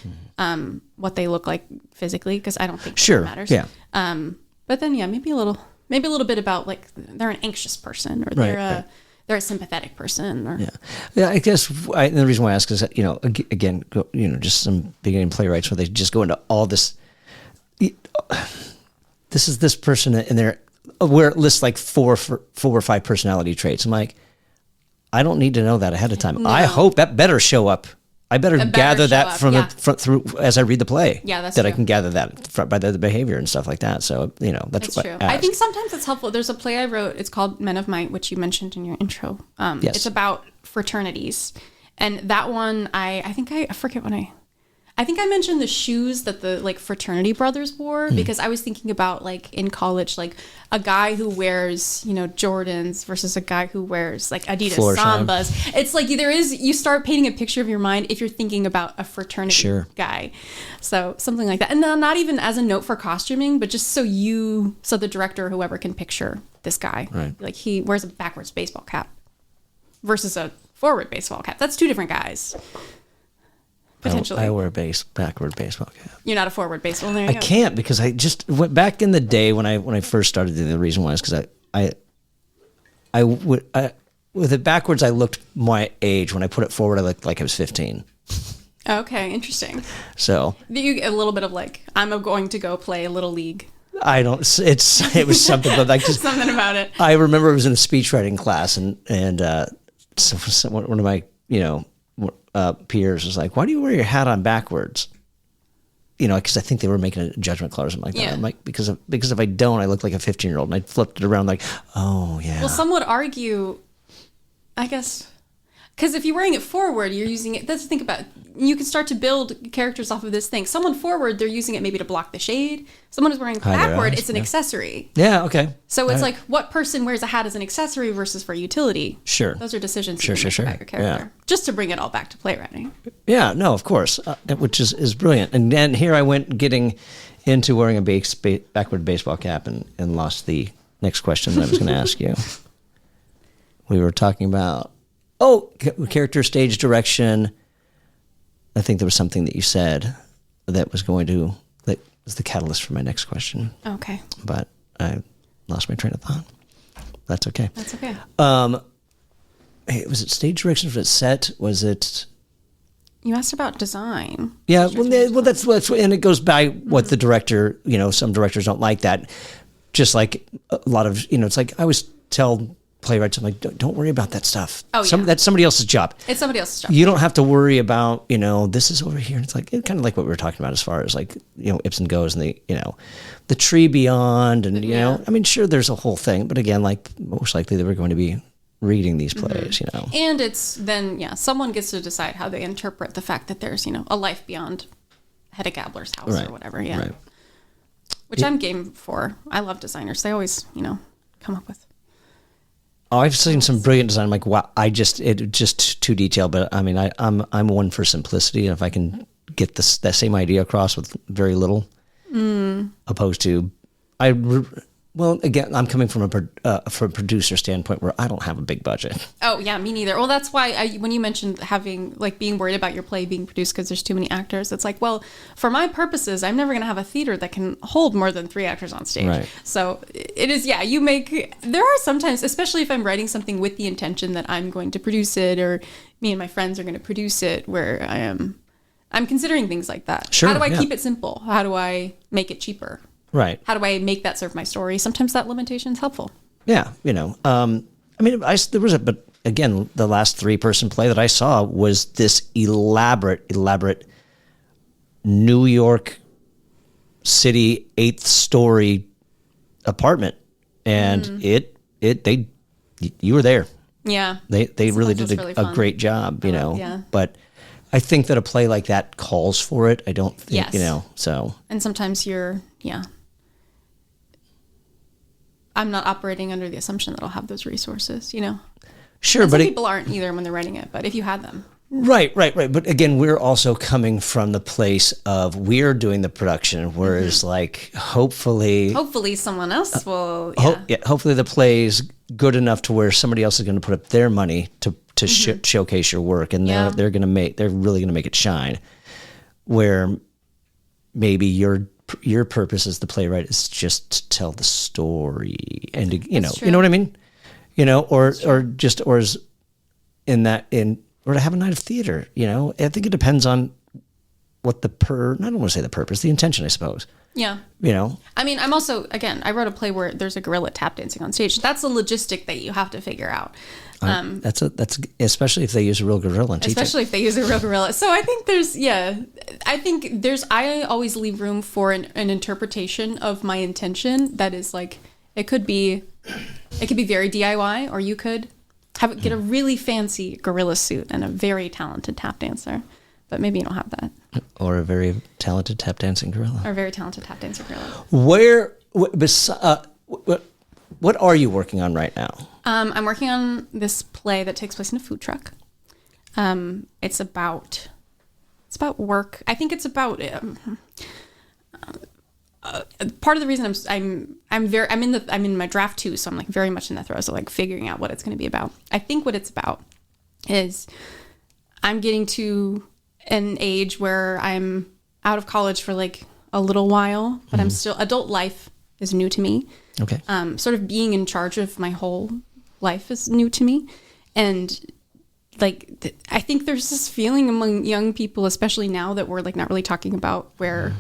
what they look like physically, because I don't think that matters. Yeah. But then, yeah, maybe a little bit about like they're an anxious person or they're a sympathetic person. Or Yeah. I guess the reason why I ask is that, again, just some beginning playwrights where they just go into all this. This is this person in there where it lists like four or five personality traits. I'm like, I don't need to know that ahead of time. No. I hope that better show up. I better gather that from the front through as I read the play. Yeah, that's that true. I can gather that by the behavior and stuff like that. So that's what true. I think sometimes it's helpful. There's a play I wrote. It's called Men of Might, which you mentioned in your intro. Yes. It's about fraternities, and that one I think I forget when I think I mentioned the shoes that the like fraternity brothers wore because I was thinking about like in college, like a guy who wears, Jordans versus a guy who wears like Adidas Sambas. It's like you start painting a picture of your mind if you're thinking about a fraternity guy. So something like that. And not even as a note for costuming, but just so the director or whoever can picture this guy. Right. Like he wears a backwards baseball cap versus a forward baseball cap. That's two different guys. Potentially. I wear a backward baseball cap. You're not a forward baseball. There you I go. can't because I just went back in the day when I first started. The reason why is because I with it backwards. I looked my age. When I put it forward, I looked like I was 15. Okay, interesting. So you get a little bit of like, I'm going to go play a little league. I don't. It was something, but like just something about it. I remember I was in a speech writing class, and so one of my peers was like, "Why do you wear your hat on backwards?" Because I think they were making a judgment call or something like that. I'm like, because if I don't, I look like a 15-year-old. And I flipped it around like, oh yeah. Well, some would argue, I guess, because if you're wearing it forward, you're using it. Let's think about. You can start to build characters off of this thing. Someone forward, they're using it maybe to block the shade. Someone who's wearing backward, it's an accessory. Yeah, okay. So it's like, what person wears a hat as an accessory versus for utility? Sure. Those are decisions you make about your character. Yeah. Just to bring it all back to playwriting. Yeah, no, of course, which is brilliant. And then here I went getting into wearing a backward baseball cap and lost the next question that I was going to ask you. We were talking about, character, stage direction. I think there was something that you said that was the catalyst for my next question. Okay. But I lost my train of thought. That's okay. That's okay. Was it stage direction? Was it set? Was it? You asked about design. Yeah. Well, that's and it goes by what the director. Some directors don't like that. Just like a lot of it's like I always tell playwrights, I'm like, don't worry about that stuff. Oh, yeah. That's somebody else's job. It's somebody else's job. You don't have to worry about, this is over here. And it's like, kind of like what we were talking about as far as like, Ibsen goes and the tree beyond and, I mean, sure, there's a whole thing. But again, like most likely they were going to be reading these plays, And it's then, someone gets to decide how they interpret the fact that there's, a life beyond Hedda Gabler's house or whatever. Yeah. Right. Which I'm game for. I love designers. They always, come up with. Oh, I've seen some brilliant design. I'm like, wow, it just too detailed. But I mean, I'm one for simplicity. And if I can get that same idea across with very little, opposed to, again, I'm coming from a producer standpoint where I don't have a big budget. Oh yeah, me neither. Well, that's why when you mentioned having being worried about your play being produced because there's too many actors, it's like, well, for my purposes, I'm never going to have a theater that can hold more than 3 actors on stage. Right. So it is, there are sometimes, especially if I'm writing something with the intention that I'm going to produce it or me and my friends are going to produce it, where I'm considering things like that. Sure. How do I keep it simple? How do I make it cheaper? Right. How do I make that serve my story? Sometimes that limitation is helpful. Yeah. I mean, there was but again, the last 3-person play that I saw was this elaborate New York City 8th story apartment. And you were there. Yeah. They really did a great job, Yeah. But I think that a play like that calls for it. I don't think, so. And sometimes I'm not operating under the assumption that I'll have those resources, Sure, and but some people aren't either when they're writing it, but if you had them. Right. But again, we're also coming from the place of we're doing the production, whereas like hopefully someone else will. Hopefully the play's good enough to where somebody else is going to put up their money to showcase your work, and they're really going to make it shine. Where maybe you're your purpose as the playwright is just to tell the story, and to, you That's true. know what I mean, or as or to have a night of theater. I think it depends on what I don't want to say the purpose, the intention, I suppose. Yeah. I mean, I'm also, again, I wrote a play where there's a gorilla tap dancing on stage. That's a logistic that you have to figure out. That's especially if they use a real gorilla and teach it. Especially if they use a real gorilla. So I think I always leave room for an interpretation of my intention that is like, it could be very DIY, or you could get a really fancy gorilla suit and a very talented tap dancer. But maybe you don't have that. Or a very talented tap dancing gorilla. Or a very talented tap dancer gorilla. What are you working on right now? I'm working on this play that takes place in a food truck. It's about work. I think it's about part of the reason I'm in my draft 2, so I'm like very much in the throes of like figuring out what it's going to be about. I think what it's about is I'm getting to an age where I'm out of college for like a little while, but I'm still, adult life is new to me. Okay. Sort of being in charge of my whole life is new to me. And like, I think there's this feeling among young people, especially now, that we're like not really talking about where,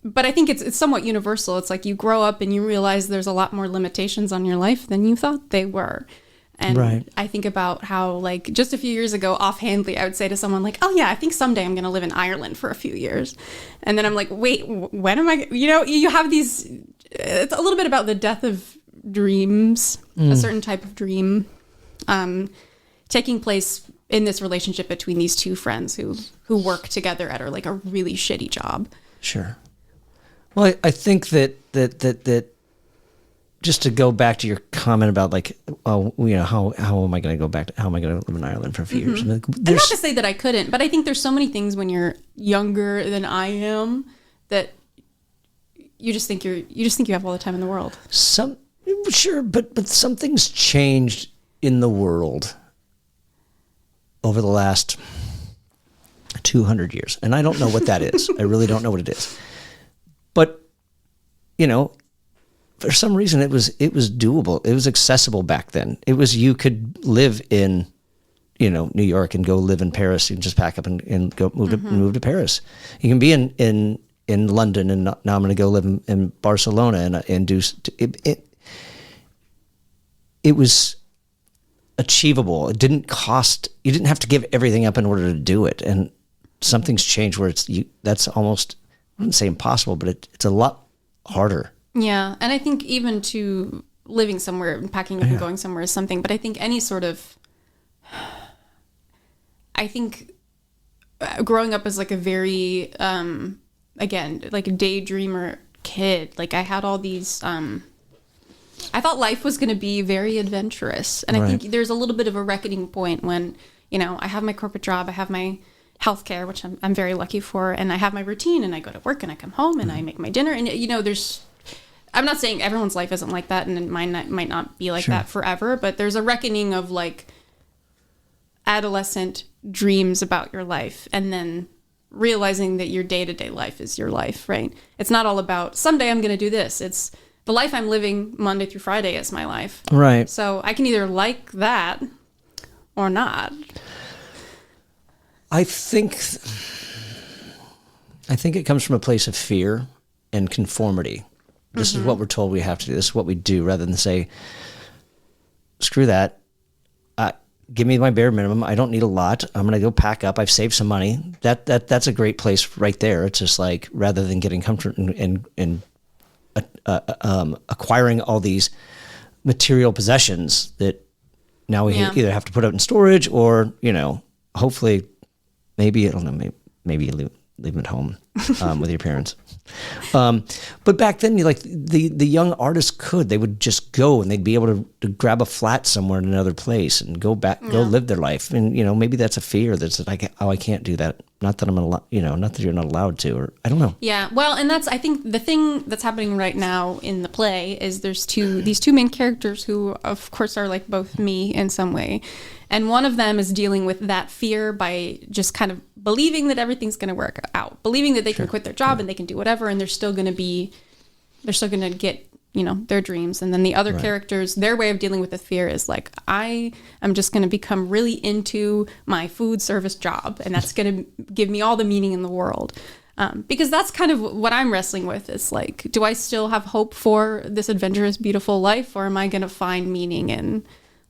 but I think it's somewhat universal. It's like you grow up and you realize there's a lot more limitations on your life than you thought they were. And right. I think about how, like, just a few years ago, offhandedly, I would say to someone like, oh yeah, I think someday I'm going to live in Ireland for a few years. And then I'm like, wait, when am I, you have these, it's a little bit about the death of dreams, a certain type of dream, taking place in this relationship between these two friends who work together at a really shitty job. Sure. Well, I think that just to go back to your comment about like, how am I going to go back? How am I going to live in Ireland for a few years? I mean, and not to say that I couldn't, but I think there's so many things when you're younger than I am that you just think you have all the time in the world. Sure, but something's changed in the world over the last 200 years, and I don't know what that is. I really don't know what it is, but for some reason, it was doable. It was accessible back then. It was, you could live in, New York and go live in Paris. You can just pack up and go move to Paris. You can be in London, and now I'm going to go live in Barcelona and do it. It was achievable. It didn't cost. You didn't have to give everything up in order to do it. And something's changed where that's almost, I wouldn't say impossible, but it's a lot harder. Yeah, and I think even to living somewhere and packing up and going somewhere is something, but I think any sort of, growing up as like a very, again, like a daydreamer kid, like I had all these, I thought life was going to be very adventurous. And I think there's a little bit of a reckoning point when, I have my corporate job, I have my healthcare, which I'm very lucky for, and I have my routine, and I go to work and I come home and I make my dinner, and I'm not saying everyone's life isn't like that, and mine might not be like that forever, but there's a reckoning of like adolescent dreams about your life, and then realizing that your day-to-day life is your life, right? It's not all about someday I'm going to do this. It's the life I'm living Monday through Friday is my life. Right. So I can either like that or not. I think it comes from a place of fear and conformity. This is what we're told we have to do. This is what we do, rather than say, screw that. Give me my bare minimum. I don't need a lot. I'm going to go pack up. I've saved some money. That's a great place right there. It's just like, rather than getting comfort and acquiring all these material possessions that now we either have to put out in storage or, hopefully, maybe, I don't know, maybe you leave them at home with your parents. But back then, the young artists they would just go and they'd be able to grab a flat somewhere in another place and go live their life. And, maybe that's a fear that's like, oh, I can't do that Not that I'm not that you're not allowed to, or I don't know. Yeah, well, and I think the thing that's happening right now in the play is there's these two main characters who, of course, are like both me in some way. And one of them is dealing with that fear by just kind of believing that everything's going to work out, believing that they can quit their job and they can do whatever, and they're still going to get, their dreams. And then the other characters, their way of dealing with the fear is like, I am just going to become really into my food service job, and that's going to give me all the meaning in the world. Because that's kind of what I'm wrestling with. Is like, do I still have hope for this adventurous, beautiful life, or am I going to find meaning in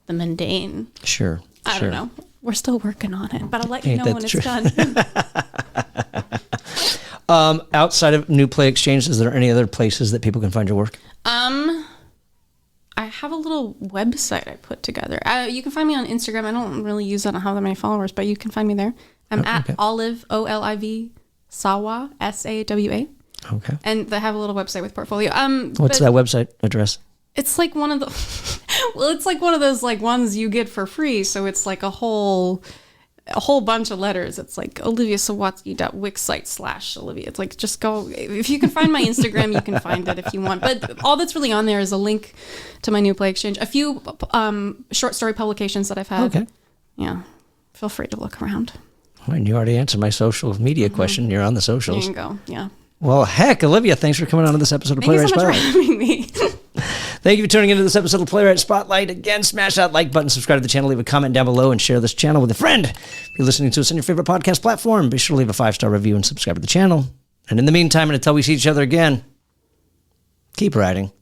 the mundane? Sure. I don't know. We're still working on it, but I'll let you know when it's done. Outside of New Play Exchange, is there any other places that people can find your work? I have a little website I put together. You can find me on Instagram. I don't really use that. I don't have that many followers, but you can find me there. I'm at Olive, Oliv, Sawa, Sawa. Okay. And I have a little website with portfolio. What's that website address? It's like one of the, it's like one of those like ones you get for free. So it's like a whole bunch of letters. It's like oliviasawatzki.wixsite/Olivia. It's like, just go, if you can find my Instagram, you can find it if you want. But all that's really on there is a link to my New Play Exchange, a few short story publications that I've had. Okay. Yeah. Feel free to look around. Well, and you already answered my social media question. You're on the socials. There you go. Yeah. Well, heck, Olivia, thanks for coming on to this episode of Playwright Spotlight. Thank you so much for having me. Thank you for tuning into this episode of Playwright Spotlight. Again, smash that like button, subscribe to the channel, leave a comment down below, and share this channel with a friend. If you're listening to us on your favorite podcast platform, be sure to leave a 5-star review and subscribe to the channel. And in the meantime, and until we see each other again, keep writing.